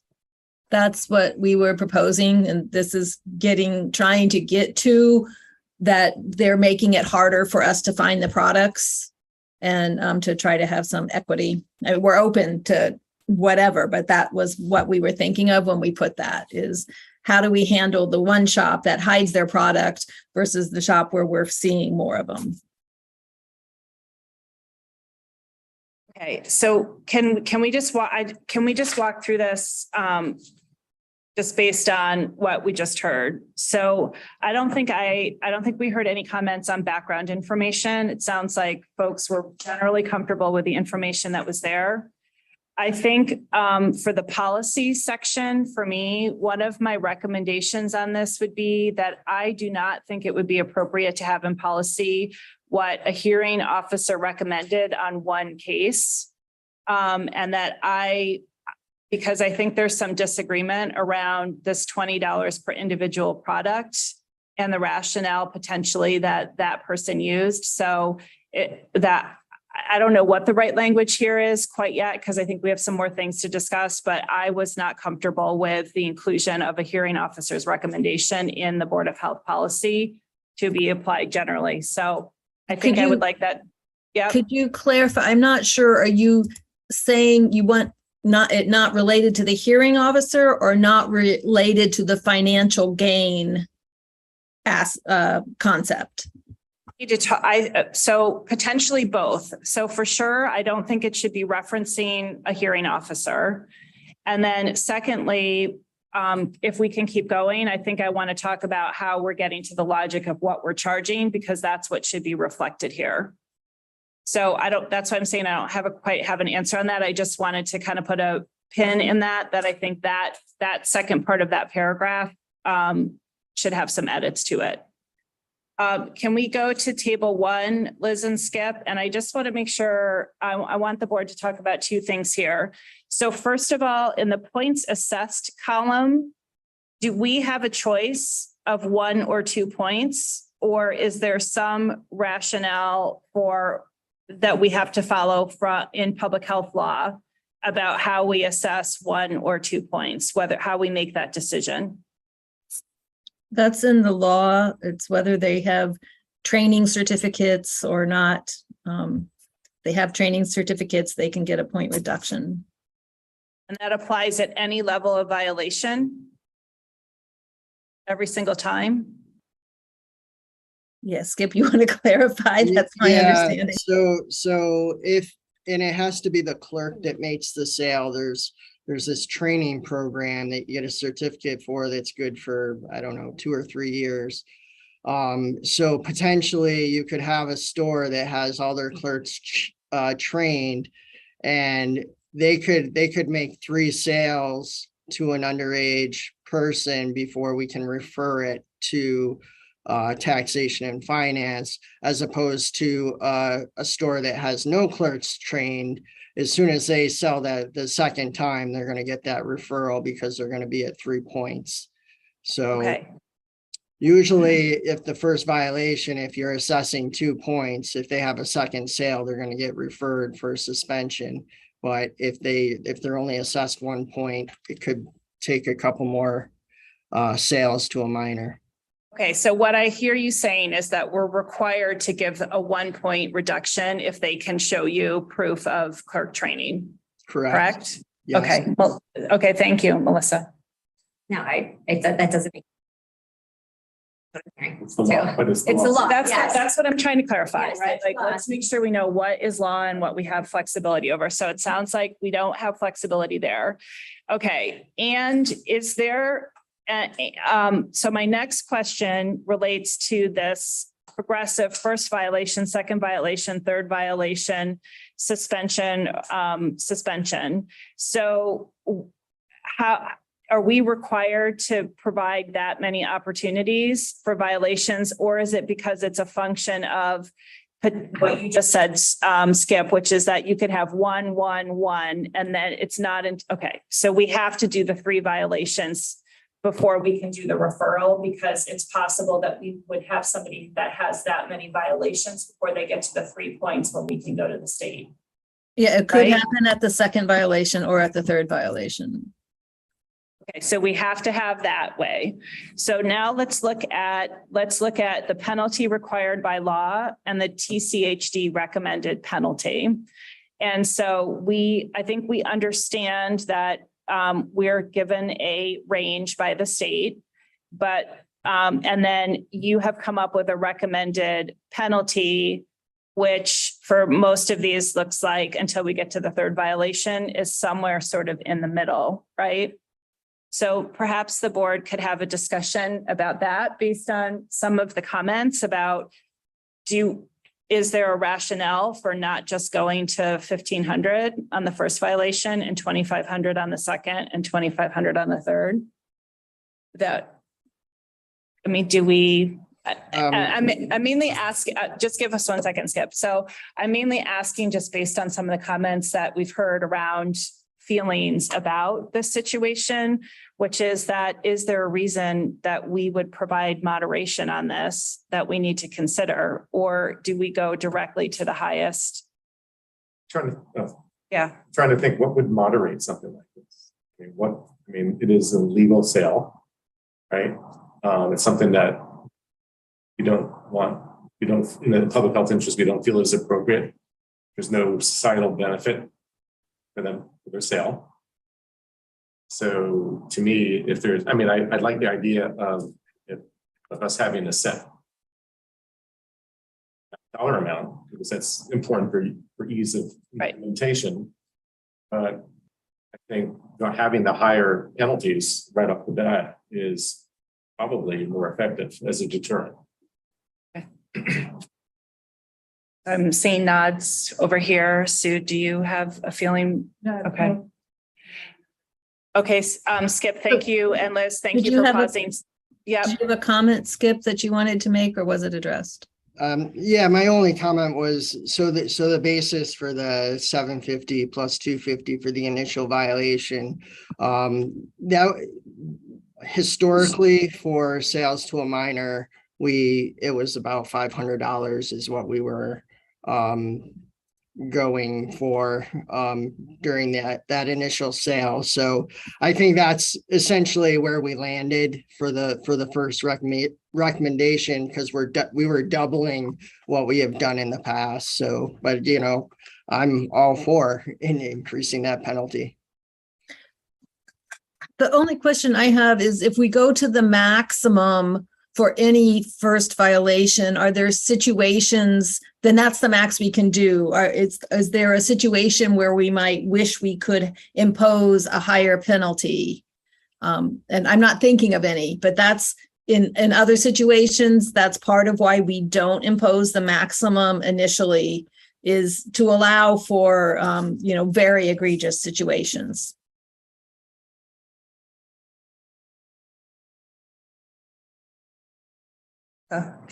That's what we were proposing, and this is trying to get to that. They're making it harder for us to find the products and to try to have some equity. I mean, we're open to whatever, but that was what we were thinking of when we put that is how do we handle the one shop that hides their product versus the shop where we're seeing more of them.
Okay, so can we just walk through this just based on what we just heard? So I don't think we heard any comments on background information. It sounds like folks were generally comfortable with the information that was there. I think for the policy section, for me, one of my recommendations on this would be that I do not think it would be appropriate to have in policy what a hearing officer recommended on one case. And that because I think there's some disagreement around this $20 per individual product and the rationale potentially that person used. So I don't know what the right language here is quite yet, because I think we have some more things to discuss, but I was not comfortable with the inclusion of a hearing officer's recommendation in the Board of Health policy to be applied generally. So I think I would like that. Yeah.
Could you clarify? I'm not sure. Are you saying you want not related to the hearing officer or not related to the financial gain as concept?
So potentially both. So for sure, I don't think it should be referencing a hearing officer. And then secondly, if we can keep going, I think I want to talk about how we're getting to the logic of what we're charging, because that's what should be reflected here. So that's why I'm saying I don't quite have an answer on that. I just wanted to kind of put a pin in that I think that second part of that paragraph should have some edits to it. Can we go to table 1, Liz and Skip? And I just want to make sure I want the board to talk about 2 things here. So first of all, in the points assessed column, do we have a choice of 1 or 2 points? Or is there some rationale that we have to follow in public health law about how we assess 1 or 2 points, how we make that decision?
That's in the law. It's whether they have training certificates or not. They have training certificates, they can get a point reduction.
And that applies at any level of violation? Every single time?
Yes, Skip, you want to clarify? That's my understanding.
So and it has to be the clerk that makes the sale. There's this training program that you get a certificate for that's good for, I don't know, 2 or 3 years. So potentially you could have a store that has all their clerks trained, and they could make 3 sales to an underage person before we can refer it to taxation and finance, as opposed to a store that has no clerks trained. As soon as they sell that the second time, they're going to get that referral because they're going to be at 3 points. So usually if the first violation, if you're assessing 2 points, if they have a second sale, they're going to get referred for suspension. But if they're only assessed 1 point, it could take a couple more sales to a minor.
Okay, so what I hear you saying is that we're required to give a 1 point reduction if they can show you proof of clerk training. Correct?
Yes.
Okay, well, okay, thank you, Melissa.
No, that doesn't make.
It's the law, but it's the
It's the
law.
law.
That's what I'm trying to clarify,
Yes,
right?
it's
Like,
law.
let's make sure we know what is law and what we have flexibility over. So it sounds like we don't have flexibility there. Okay, and is there, so my next question relates to this progressive first violation, second violation, third violation, suspension. So how are we required to provide that many opportunities for violations, or is it because it's a function of what you just said, Skip, which is that you could have 1, 1, 1, and then it's not okay. So we have to do the 3 violations before we can do the referral, because it's possible that we would have somebody that has that many violations before they get to the 3 points when we can go to the state.
Yeah, it could
Right?
happen at the second violation or at the third violation.
Okay, so we have to have that way. So now let's look at the penalty required by law and the TCHD recommended penalty. And so I think we understand that we're given a range by the state, but and then you have come up with a recommended penalty, which for most of these looks like, until we get to the third violation, is somewhere sort of in the middle, right? So perhaps the board could have a discussion about that based on some of the comments about, is there a rationale for not just going to 1,500 on the first violation and 2,500 on the second and 2,500 on the third? I'm mainly asking, just give us 1 second, Skip. So I'm mainly asking just based on some of the comments that we've heard around feelings about this situation, which is that, is there a reason that we would provide moderation on this that we need to consider, or do we go directly to the highest?
Trying
Yeah.
to think what would moderate something like this. It is a legal sale, right? It's something that in the public health interest, we don't feel is appropriate. There's no societal benefit for them for their sale. So to me, if there's, I mean, I'd like the idea of us having a set dollar amount, because that's important for ease of implementation. But I think having the higher penalties right off the bat is probably more effective as a deterrent.
I'm seeing nods over here. Sue, do you have a feeling? Okay. Okay, Skip, thank you. And Liz, thank
Did
you
you
for
have a-
pausing. Yeah.
Did you have a comment, Skip, that you wanted to make, or was it addressed?
Yeah, my only comment was, so the basis for the 750 plus 250 for the initial violation, now historically for sales to a minor, it was about $500 is what we were going for during that initial sale. So I think that's essentially where we landed for the first recommendation, because we were doubling what we have done in the past. So, but I'm all for increasing that penalty.
The only question I have is, if we go to the maximum for any first violation, are there situations, then that's the max we can do? Is there a situation where we might wish we could impose a higher penalty? And I'm not thinking of any, but that's in other situations, that's part of why we don't impose the maximum initially, is to allow for, very egregious situations.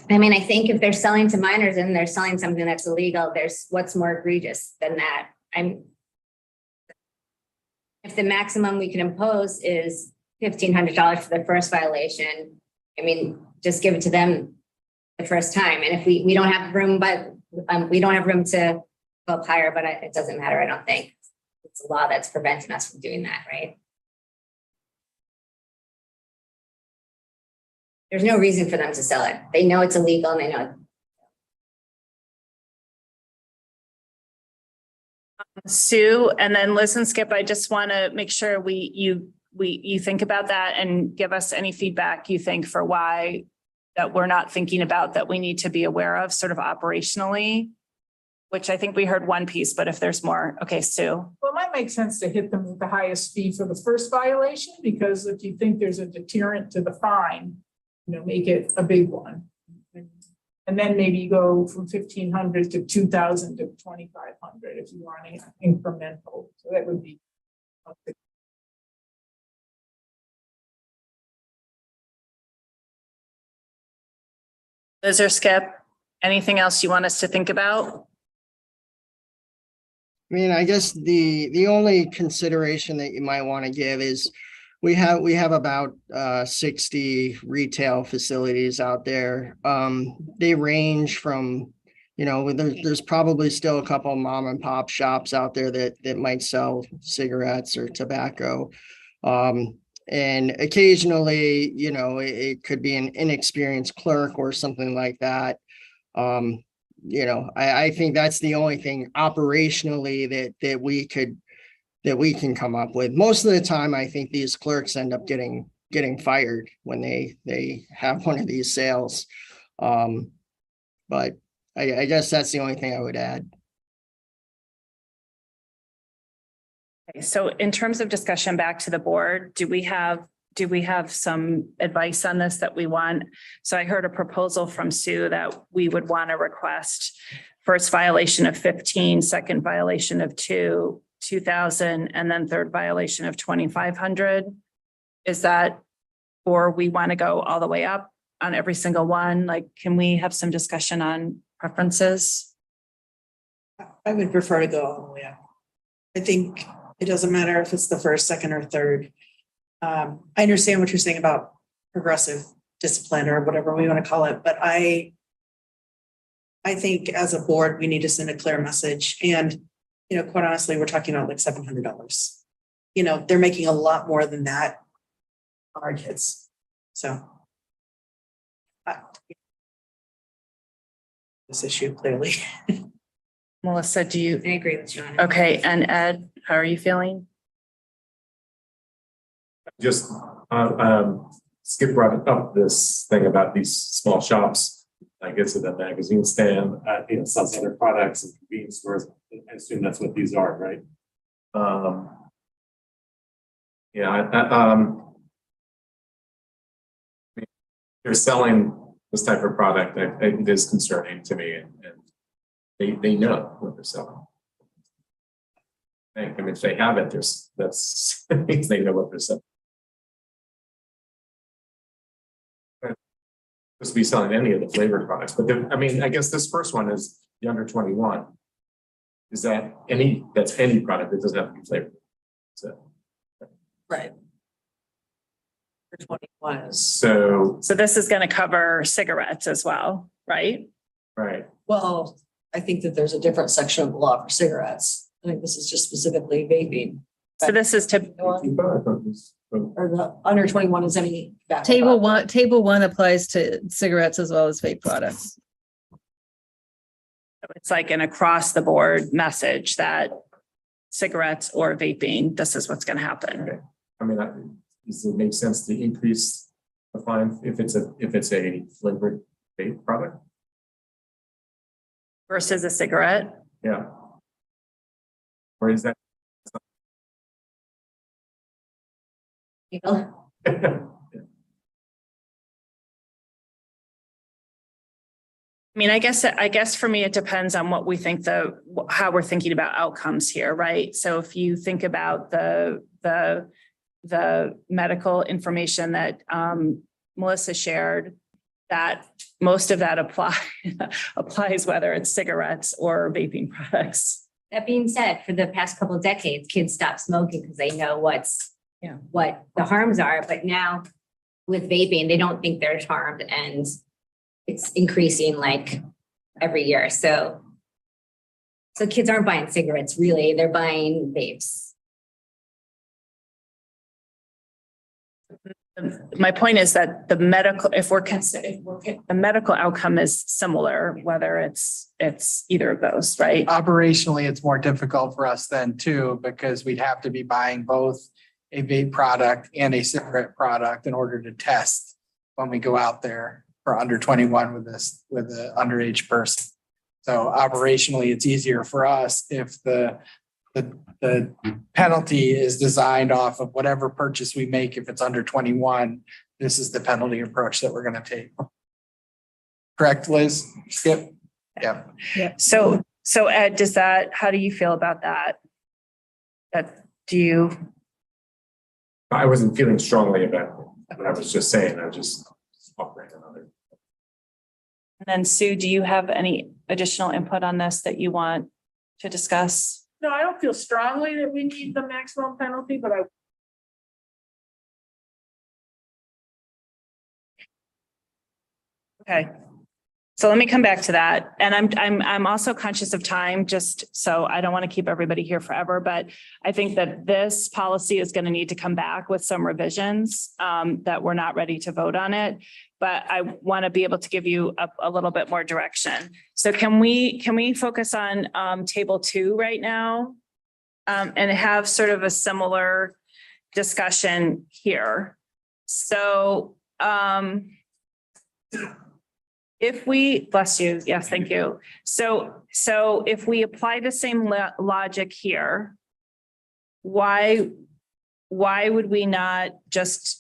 I mean, I think if they're selling to minors and they're selling something that's illegal, there's what's more egregious than that. If the maximum we can impose is $1,500 for the first violation, I mean, just give it to them the first time. And if we don't have room, but we don't have room to go up higher, but it doesn't matter. I don't think it's a law that's preventing us from doing that, right? There's no reason for them to sell it. They know it's illegal and they know.
Sue, and then Liz and Skip, I just want to make sure you think about that and give us any feedback you think for why that we're not thinking about, that we need to be aware of sort of operationally, which I think we heard one piece, but if there's more. Okay, Sue.
Well, it might make sense to hit them with the highest fee for the first violation, because if you think there's a deterrent to the fine, make it a big one. And then maybe go from 1,500 to 2,000 to 2,500 if you want an incremental. So that would be.
Liz or Skip, anything else you want us to think about?
I mean, I guess the only consideration that you might want to give is we have about 60 retail facilities out there. They range from, there's probably still a couple of mom and pop shops out there that might sell cigarettes or tobacco. And occasionally, it could be an inexperienced clerk or something like that. I think that's the only thing operationally that we can come up with. Most of the time, I think these clerks end up getting fired when they have one of these sales. But I guess that's the only thing I would add.
Okay, so in terms of discussion back to the board, do we have some advice on this that we want? So I heard a proposal from Sue that we would want to request first violation of 15, second violation of 2,000, and then third violation of 2,500. Is that, or we want to go all the way up on every single one? Like, can we have some discussion on preferences?
I would prefer to go all the way up. I think it doesn't matter if it's the first, second, or third. I understand what you're saying about progressive discipline or whatever we want to call it, but I think as a board, we need to send a clear message. And, quite honestly, we're talking about like $700. They're making a lot more than that on our kids. So this issue clearly.
Melissa, do you?
I agree with John.
Okay, and Ed, how are you feeling?
Just, Skip brought up this thing about these small shops. I guess at the magazine stand, sells other products and convenience stores. I assume that's what these are, right? They're selling this type of product. It is concerning to me, and they know what they're selling. I mean, if they have it, that's means they know what they're selling. Supposed to be selling any of the flavored products, but I mean, I guess this first one is the under 21. Is that that's any product that doesn't have to be flavored? So,
Right. For 21 is,
so
this is going to cover cigarettes as well, right?
right.
well, I think that there's a different section of the law for cigarettes. I think this is just specifically vaping.
So this is to,
Or the under 21 is any.
Table one applies to cigarettes as well as vape products.
it's like an across the board message that cigarettes or vaping, this is what's going to happen.
Okay. I mean, does it make sense to increase the fine if it's a flavored vape product?
Versus a cigarette?
Yeah. Or is that?
I mean, I guess for me, it depends on what we think how we're thinking about outcomes here, right? So if you think about the medical information that Melissa shared, that most of that applies whether it's cigarettes or vaping products.
That being said, for the past couple of decades, kids stopped smoking because they know what the harms are. But now with vaping, they don't think there's harm, and it's increasing like every year. So kids aren't buying cigarettes, really. They're buying vapes.
My point is that the medical outcome is similar, whether it's either of those, right?
Operationally, it's more difficult for us then too, because we'd have to be buying both a vape product and a cigarette product in order to test when we go out there for under 21 with an underage person. So operationally, it's easier for us if the penalty is designed off of whatever purchase we make. If it's under 21, this is the penalty approach that we're going to take. Correct, Liz? Skip? Yeah.
So Ed, how do you feel about that?
I wasn't feeling strongly about it. I was just saying, I just offering another.
And then Sue, do you have any additional input on this that you want to discuss?
No, I don't feel strongly that we need the maximum penalty, but
Okay. So let me come back to that. And I'm also conscious of time, just so I don't want to keep everybody here forever, but I think that this policy is going to need to come back with some revisions that we're not ready to vote on it. But I want to be able to give you a little bit more direction. So can we focus on table 2 right now? And have sort of a similar discussion here. So if we, bless you, yes, thank you. So if we apply the same logic here, why would we not just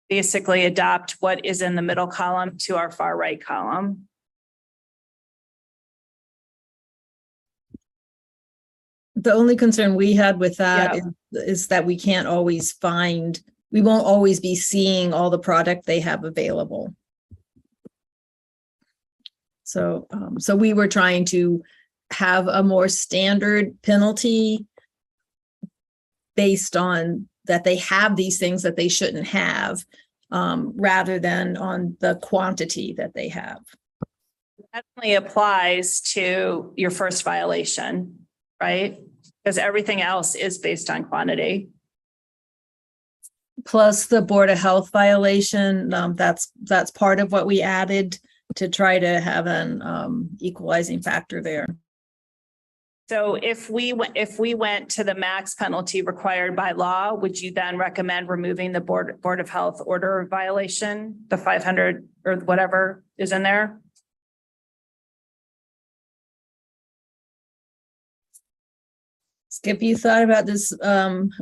basically adopt what is in the middle column to our far right column?
The only concern we had with that is that we won't always be seeing all the product they have available. So we were trying to have a more standard penalty based on that they have these things that they shouldn't have, rather than on the quantity that they have.
That only applies to your first violation, right? Because everything else is based on quantity.
Plus the Board of Health violation, that's part of what we added to try to have an equalizing factor there.
So if we went to the max penalty required by law, would you then recommend removing the Board of Health order violation, the 500 or whatever is in there?
Skip, you thought about this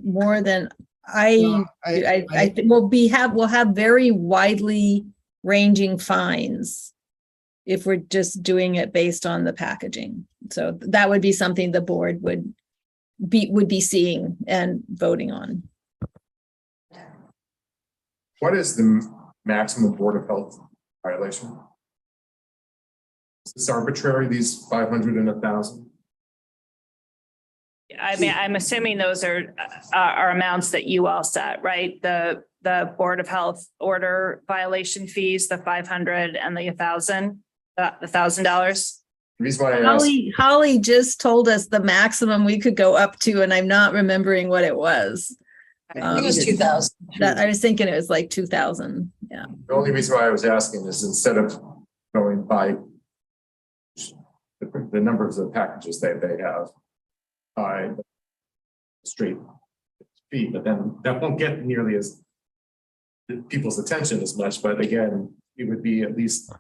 more than I
No,
I think we'll have very widely ranging fines if we're just doing it based on the packaging. So that would be something the board would be seeing and voting on.
What is the maximum Board of Health violation? Is this arbitrary, these 500 and 1,000?
I mean, I'm assuming those are amounts that you all set, right? The Board of Health order violation fees, the 500 and the 1,000, the $1,000.
The reason why I asked,
Holly just told us the maximum we could go up to, and I'm not remembering what it was.
I think it was 2,000.
I was thinking it was like 2,000. Yeah.
the only reason why I was asking is instead of going by the numbers of packages that they have by straight fee, but then that won't get nearly as people's attention as much, but again, it would be at least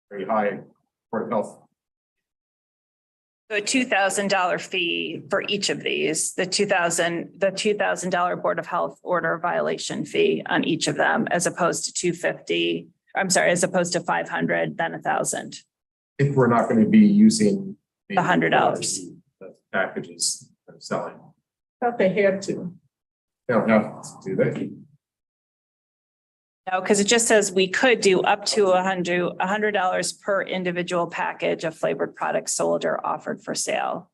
very high Board of Health.
So a $2,000 fee for each of these, the $2,000 Board of Health order violation fee on each of them, as opposed to 250. I'm sorry, as opposed to 500, then 1,000.
If we're not going to be using
The $100.
the packages they're selling,
Thought they had to.
they don't have to, do they?
No, because it just says we could do up to $100 per individual package of flavored products sold or offered for sale.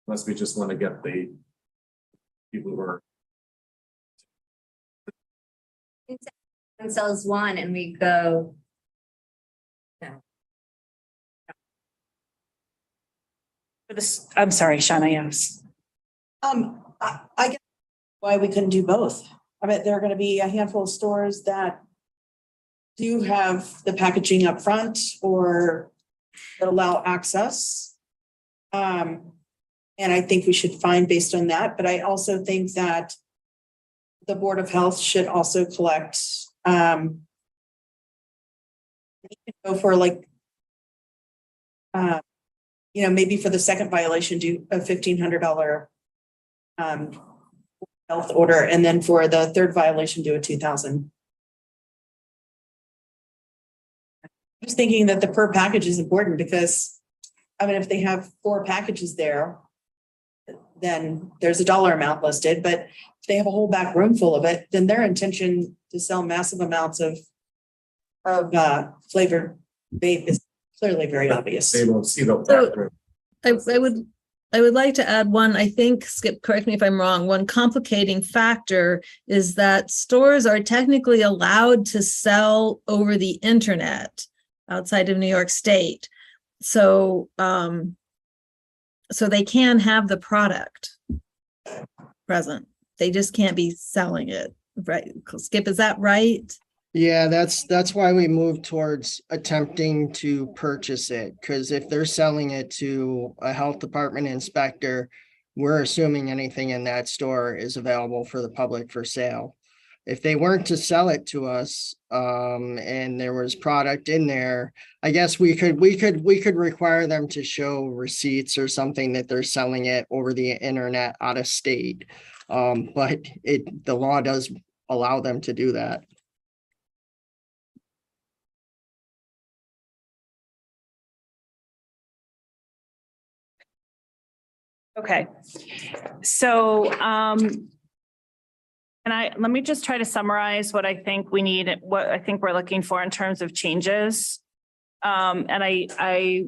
Unless we just want to get the people who are
And sells one and we go.
For this, I'm sorry, Shauna, yes.
I get why we couldn't do both. I bet there are gonna be a handful of stores that do have the packaging up front or that allow access. And I think we should find based on that, but I also think that the Board of Health should also collect, go for like, maybe for the second violation, do a $1,500 health order, and then for the third violation, do a 2,000. I'm just thinking that the per package is important because, I mean, if they have 4 packages there, then there's a dollar amount listed, but if they have a whole back room full of it, then their intention to sell massive amounts of flavored vape is clearly very obvious.
they won't see the
So-
back room.
I would like to add one, I think, Skip, correct me if I'm wrong, one complicating factor is that stores are technically allowed to sell over the internet outside of New York State. So, so they can have the product present. They just can't be selling it, right? Skip, is that right?
Yeah, that's why we moved towards attempting to purchase it, because if they're selling it to a health department inspector, we're assuming anything in that store is available for the public for sale. If they weren't to sell it to us, and there was product in there, I guess we could require them to show receipts or something that they're selling it over the internet out of state. But the law does allow them to do that.
Okay. So, let me just try to summarize what I think we need, what I think we're looking for in terms of changes. And I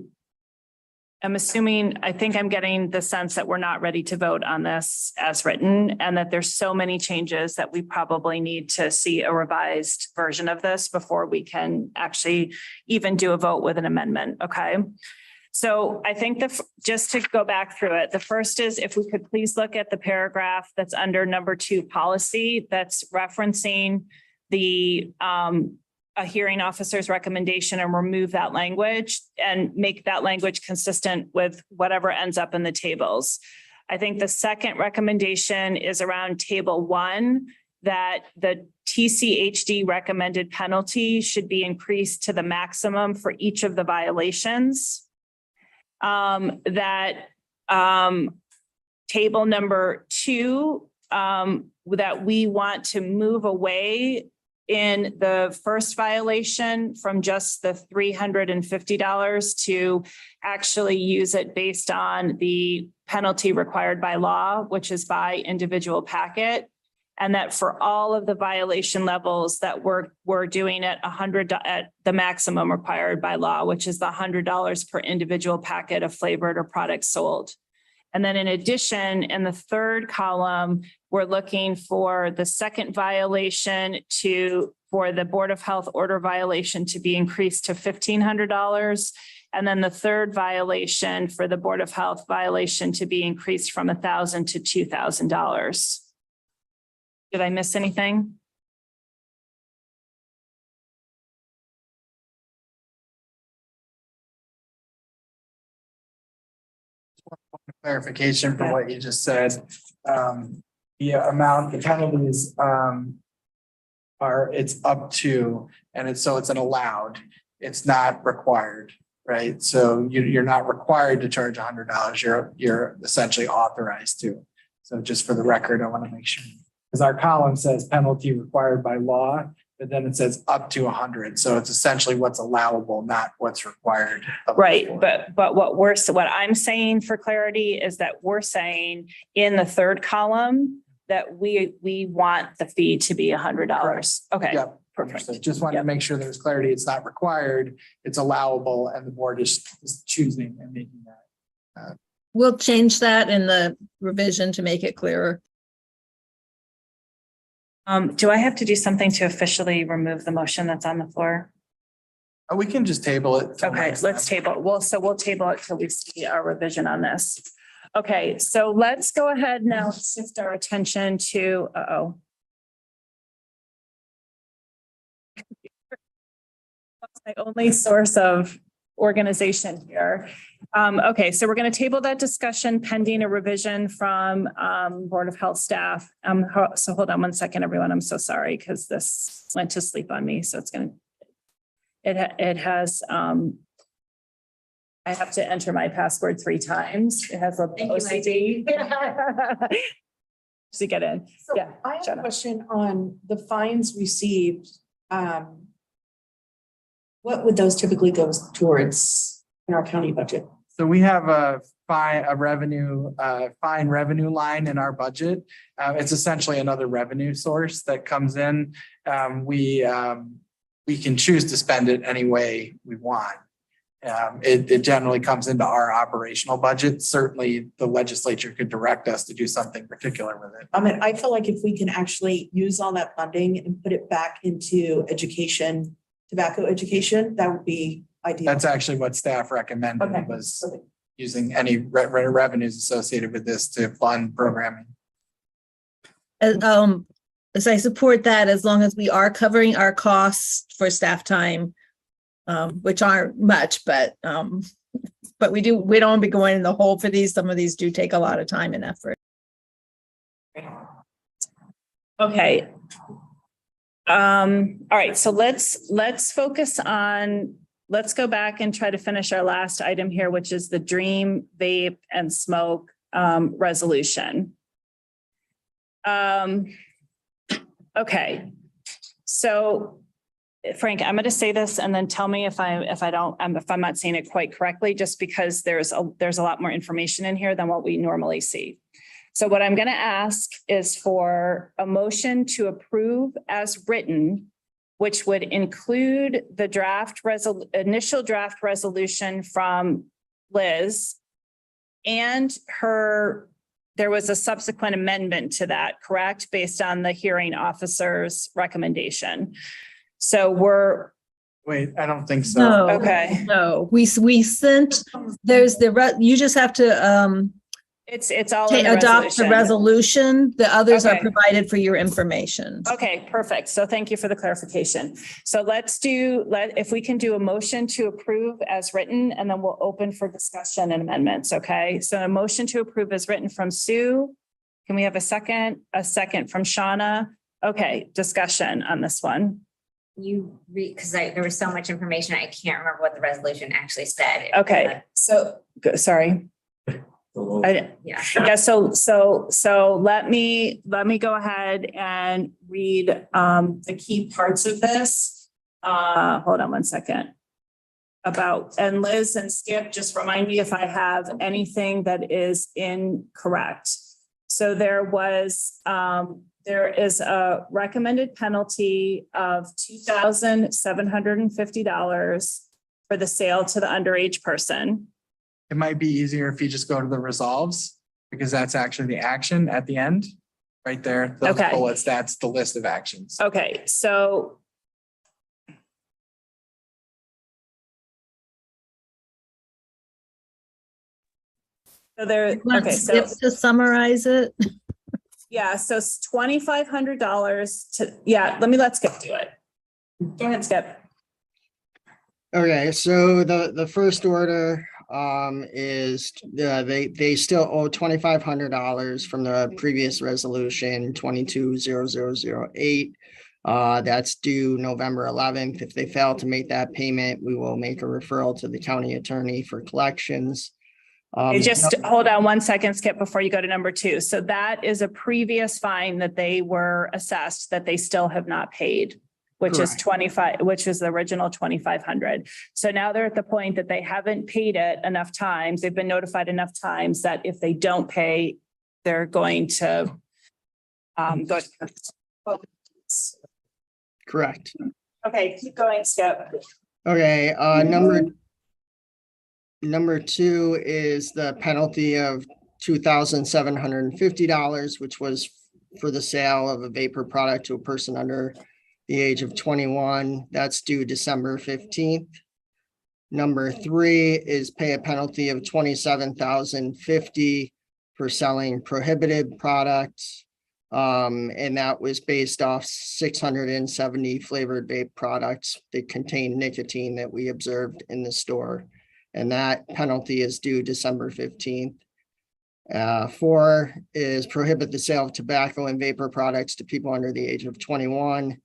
am assuming, I think I'm getting the sense that we're not ready to vote on this as written, and that there's so many changes that we probably need to see a revised version of this before we can actually even do a vote with an amendment. Okay. So I think just to go back through it, the first is if we could please look at the paragraph that's under number 2 policy that's referencing the a hearing officer's recommendation and remove that language and make that language consistent with whatever ends up in the tables. I think the second recommendation is around table 1, that the TCHD recommended penalty should be increased to the maximum for each of the violations. Table number 2, that we want to move away in the first violation from just the $350 to actually use it based on the penalty required by law, which is by individual packet. And that for all of the violation levels that we're doing at the maximum required by law, which is the $100 per individual packet of flavored or products sold. And then in addition, in the third column, we're looking for the second violation for the Board of Health order violation to be increased to $1,500. And then the third violation for the Board of Health violation to be increased from $1,000 to $2,000. Did I miss anything?
Clarification for what you just said. The amount, the penalties it's up to, and it's an allowed, it's not required, right? So you're not required to charge $100. You're essentially authorized to. So just for the record, I want to make sure, because our column says penalty required by law, but then it says up to 100. So it's essentially what's allowable, not what's required.
Right, but what I'm saying for clarity is that we're saying in the third column that we want the fee to be $100. Okay.
Yep. Perfect. Just wanted to make sure there's clarity. It's not required, it's allowable, and the board is choosing and making that.
We'll change that in the revision to make it clearer.
Do I have to do something to officially remove the motion that's on the floor?
We can just table it.
Okay, let's table it. We'll table it till we see our revision on this. Okay, so let's go ahead now, shift our attention to, That's my only source of organization here. Okay, so we're going to table that discussion pending a revision from Board of Health staff. So hold on one second, everyone. I'm so sorry because this went to sleep on me. So it's going to, it has, I have to enter my password 3 times. It has a OCD to get in.
So
Yeah,
I have a
Jenna.
question on the fines received. What would those typically go towards in our county budget?
So we have a fine revenue line in our budget. It's essentially another revenue source that comes in. We can choose to spend it any way we want. It generally comes into our operational budget. Certainly the legislature could direct us to do something particular with it.
I mean, I feel like if we can actually use all that funding and put it back into education, tobacco education, that would be ideal.
That's actually what staff recommended,
Okay.
was using any revenues associated with this to fund programming.
As I support that, as long as we are covering our costs for staff time, which aren't much, but we don't want to be going in the hole for these. Some of these do take a lot of time and effort.
Okay. All right, so let's focus on, let's go back and try to finish our last item here, which is the Dream Vape and Smoke resolution. Okay, so Frank, I'm going to say this and then tell me if I'm not saying it quite correctly, just because there's a lot more information in here than what we normally see. So what I'm going to ask is for a motion to approve as written, which would include the initial draft resolution from Liz and there was a subsequent amendment to that, correct? Based on the hearing officer's recommendation. So
Wait, I don't think so.
No,
okay.
no, we sent, you just have to,
It's all in the
Adopt the resolution. The others are
Okay.
provided for your information.
Okay, perfect. So thank you for the clarification. So if we can do a motion to approve as written, and then we'll open for discussion and amendments, okay? So a motion to approve as written from Sue. Can we have a second? A second from Shauna? Okay, discussion on this one.
You read, because there was so much information, I can't remember what the resolution actually said.
Okay, so, sorry.
Yeah.
Yeah, so let me go ahead and read the key parts of this. Hold on one second. And Liz and Skip, just remind me if I have anything that is incorrect. So there is a recommended penalty of $2,750 for the sale to the underage person.
It might be easier if you just go to the resolves, because that's actually the action at the end, right there. Those
Okay.
bullets, that's the list of actions.
Okay, so. So there,
Want
okay, so,
Skip to summarize it?
yeah, so it's $2,500 let Skip do it. Go ahead, Skip.
Okay, so the first order is they still owe $2,500 from the previous resolution 22-0008. That's due November 11th. If they fail to make that payment, we will make a referral to the county attorney for collections.
Just hold on one second, Skip, before you go to number 2. So that is a previous fine that they were assessed that they still have not paid, which is which is the original 2,500. So now they're at the point that they haven't paid it enough times. They've been notified enough times that if they don't pay, they're going to go.
Correct.
Okay, keep going, Skip.
Okay, number 2 is the penalty of $2,750, which was for the sale of a vapor product to a person under the age of 21. That's due December 15th. Number 3 is pay a penalty of $27,050 for selling prohibited products. And that was based off 670 flavored vape products that contain nicotine that we observed in the store. And that penalty is due December 15th. 4 is prohibit the sale of tobacco and vapor products to people under the age of 21.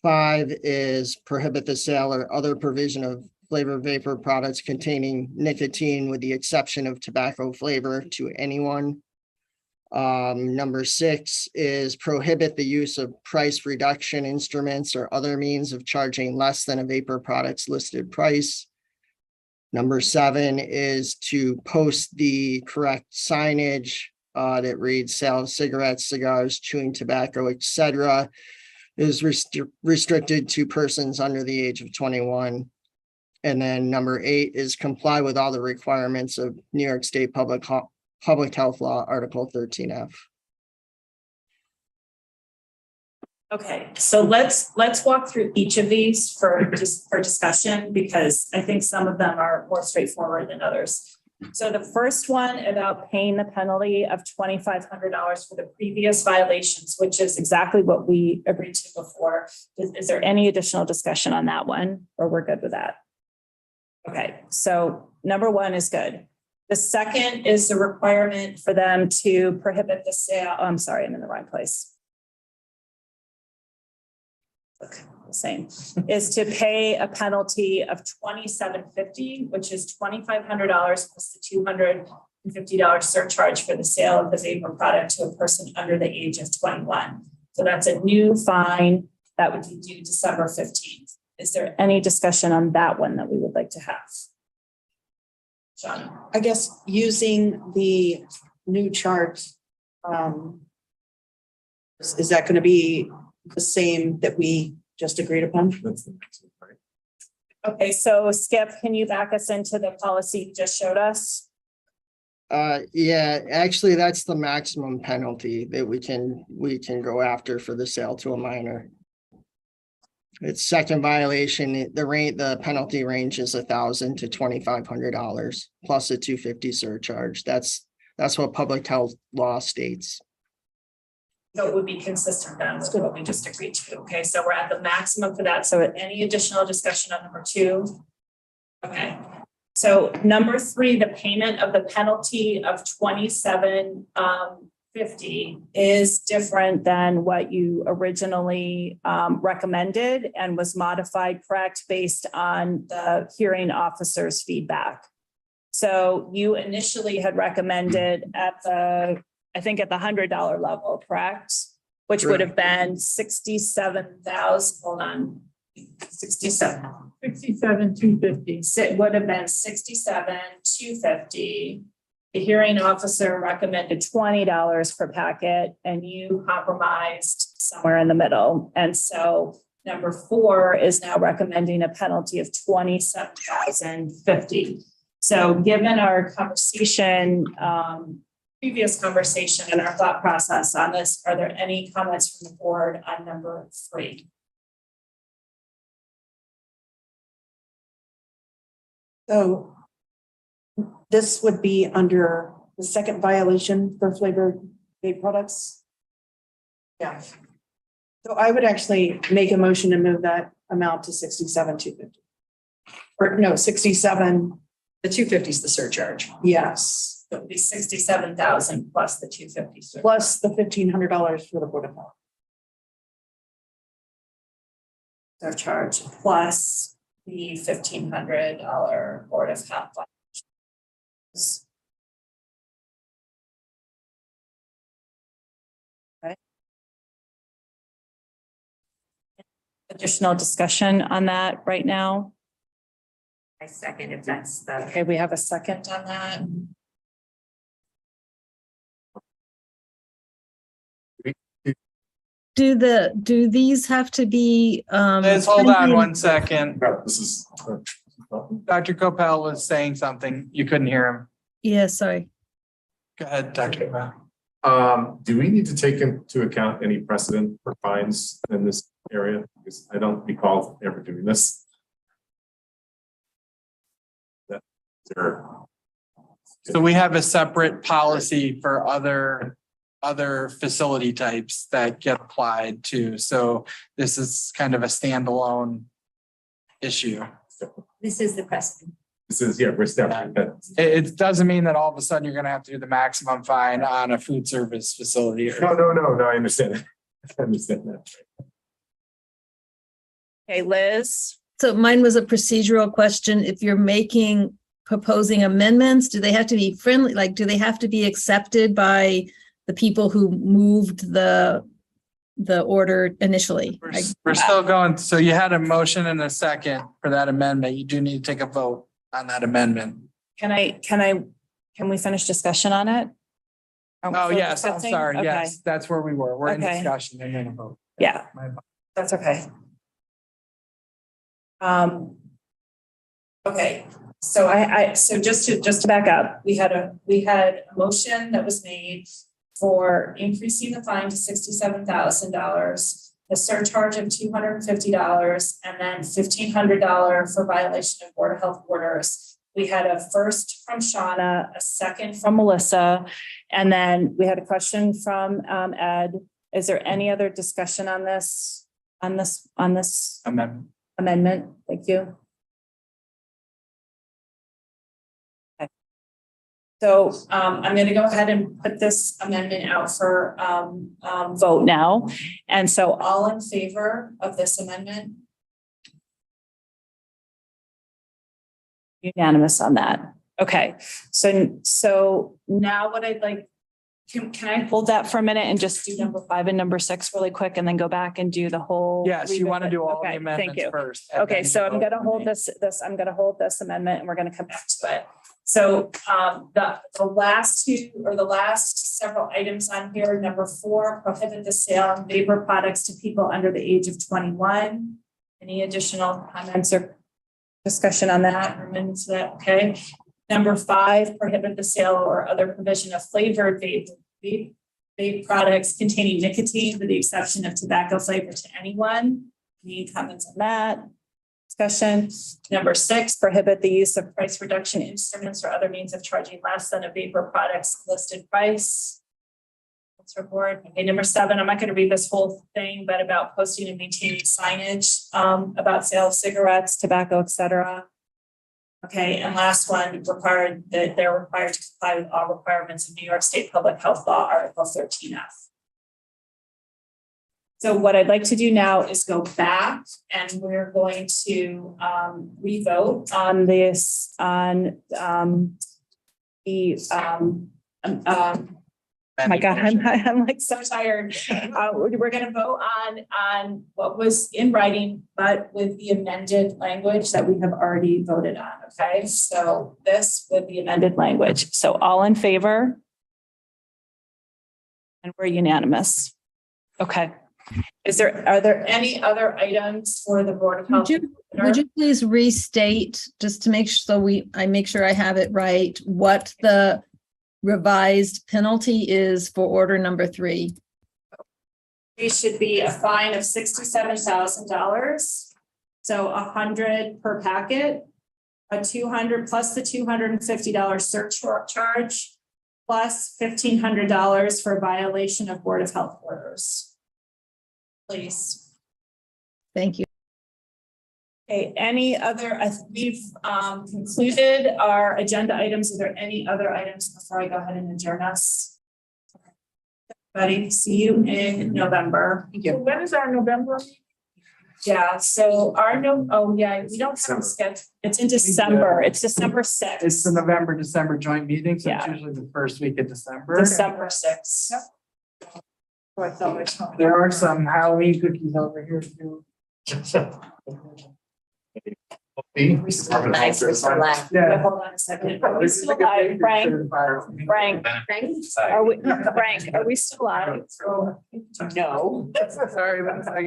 5 is prohibit the sale or other provision of flavored vapor products containing nicotine with the exception of tobacco flavor to anyone. Number 6 is prohibit the use of price reduction instruments or other means of charging less than a vapor product's listed price. Number 7 is to post the correct signage that reads sale of cigarettes, cigars, chewing tobacco, etc. is restricted to persons under the age of 21. And then number 8 is comply with all the requirements of New York State Public Health Law, Article 13F.
Okay, so let's walk through each of these for discussion, because I think some of them are more straightforward than others. So the first one about paying the penalty of $2,500 for the previous violations, which is exactly what we agreed to before. Is there any additional discussion on that one, or we're good with that? Okay, so number 1 is good. The second is the requirement for them to prohibit the sale. Oh, I'm sorry, I'm in the wrong place. Look, the same, is to pay a penalty of $2,750, which is $2,500 plus the $250 surcharge for the sale of the vapor product to a person under the age of 21. So that's a new fine that would be due December 15th. Is there any discussion on that one that we would like to have? John?
I guess using the new chart, is that going to be the same that we just agreed upon?
That's the next part.
Okay, so Skip, can you back us into the policy you just showed us?
Yeah, actually, that's the maximum penalty that we can go after for the sale to a minor. It's second violation. The penalty range is $1,000 to $2,500 plus a $250 surcharge. That's That's what public health law states.
So it would be consistent then with what we just agreed to. Okay, so we're at the maximum for that. So any additional discussion on number 2? Okay. So number 3, the payment of the penalty of $27.50 is different than what you originally recommended and was modified, correct, based on the hearing officer's feedback. So you initially had recommended at the, I think at the $100 level, correct? Which would have been 67,000, hold on,
67,250.
It would have been 67,250. The hearing officer recommended $20 per packet and you compromised somewhere in the middle. And so number 4 is now recommending a penalty of $27,050. So given our conversation, previous conversation and our thought process on this, are there any comments from the board on number 3?
So this would be under the second violation for flavored vape products. Yeah. So I would actually make a motion to move that amount to 67,250. Or no, 67.
The 250 is the surcharge.
Yes.
So it would be 67,000 plus the 250.
Plus the $1,500 for the Board of Health.
Surcharge plus the $1,500 Board of Health. Okay. Additional discussion on that right now?
I second if that's the.
Okay, we have a second on that.
Do these have to be,
Liz, hold on 1 second.
This is.
Dr. Copel was saying something. You couldn't hear him.
Yeah, sorry.
Go ahead, Dr. Copel.
Do we need to take into account any precedent for fines in this area? Because I don't recall ever doing this.
So we have a separate policy for other facility types that get applied to. So this is kind of a standalone issue.
This is the precedent.
This is, yeah, we're stepping.
It doesn't mean that all of a sudden you're gonna have to do the maximum fine on a food service facility.
No, I understand it. I understand that.
Okay, Liz?
So mine was a procedural question. If you're proposing amendments, do they have to be friendly? Like, do they have to be accepted by the people who moved the order initially?
We're still going. So you had a motion and a second for that amendment. You do need to take a vote on that amendment.
Can we finish discussion on it?
Oh, yes, I'm
discussing?
sorry.
Okay.
Yes, that's where we were. We're in
Okay.
discussion and then a vote.
Yeah,
My apologies.
that's okay. Okay, so so just to back up, we had a motion that was made for increasing the fine to $67,000, the surcharge of $250, and then $1,500 for violation of Board of Health orders. We had a first from Shauna, a second from Melissa, and then we had a question from Ed. Is there any other discussion on this
Amendment.
amendment? Thank you. Okay. So I'm going to go ahead and put this amendment out for vote now. And so all in favor of this amendment? Unanimous on that. Okay, so now what I'd like, can I hold that for a minute and just do number 5 and number 6 really quick and then go back and do the whole?
Yes, you want to do all the
Okay,
amendments
thank you.
first. and
Okay,
then
so
you
I'm
vote
gonna
on
hold
it.
I'm gonna hold this amendment and we're gonna come back to it. So the last several items on here, number 4, prohibit the sale of vapor products to people under the age of 21. Any additional comments or discussion on that or amendments to that? Okay. Number 5, prohibit the sale or other provision of flavored vape products containing nicotine with the exception of tobacco flavor to anyone. Any comments on that? Discussion. Number 6, prohibit the use of price reduction instruments or other means of charging less than a vapor product's listed price. That's our board. Okay, number 7, I'm not going to read this whole thing, but about posting and maintaining signage about sale of cigarettes, tobacco, etc. Okay, and last one, required that they're required to comply with all requirements of New York State Public Health Law, Article 13F. So what I'd like to do now is go back and we're going to revote on this, on oh my God, I'm like so tired. We're gonna vote on what was in writing, but with the amended language that we have already voted on, okay? So this with the amended language. So all in favor? And we're unanimous. Okay. Are there any other items for the Board of Health?
Would you please restate, just to make sure I make sure I have it right, what the revised penalty is for order number 3?
It should be a fine of $67,000. So $100 per packet, a 200 plus the $250 surcharge, plus $1,500 for violation of Board of Health orders. Please.
Thank you.
Okay, any other, we've concluded our agenda items. Are there any other items before I go ahead and adjourn us? Everybody, see you in November.
Thank
So
you.
when is our November?
Yeah, so we don't have a schedule. It's in December. It's December 6th.
It's the November-December joint meeting, so it's
Yeah.
usually the first week of December.
December 6th.
Oh, I thought it was-
There are some Halloween cookies over here too.
Nice, we're still live.
Yeah.
Hold on a second. Are we still live, Frank? Frank, are we still live?
No. Sorry, 1 second.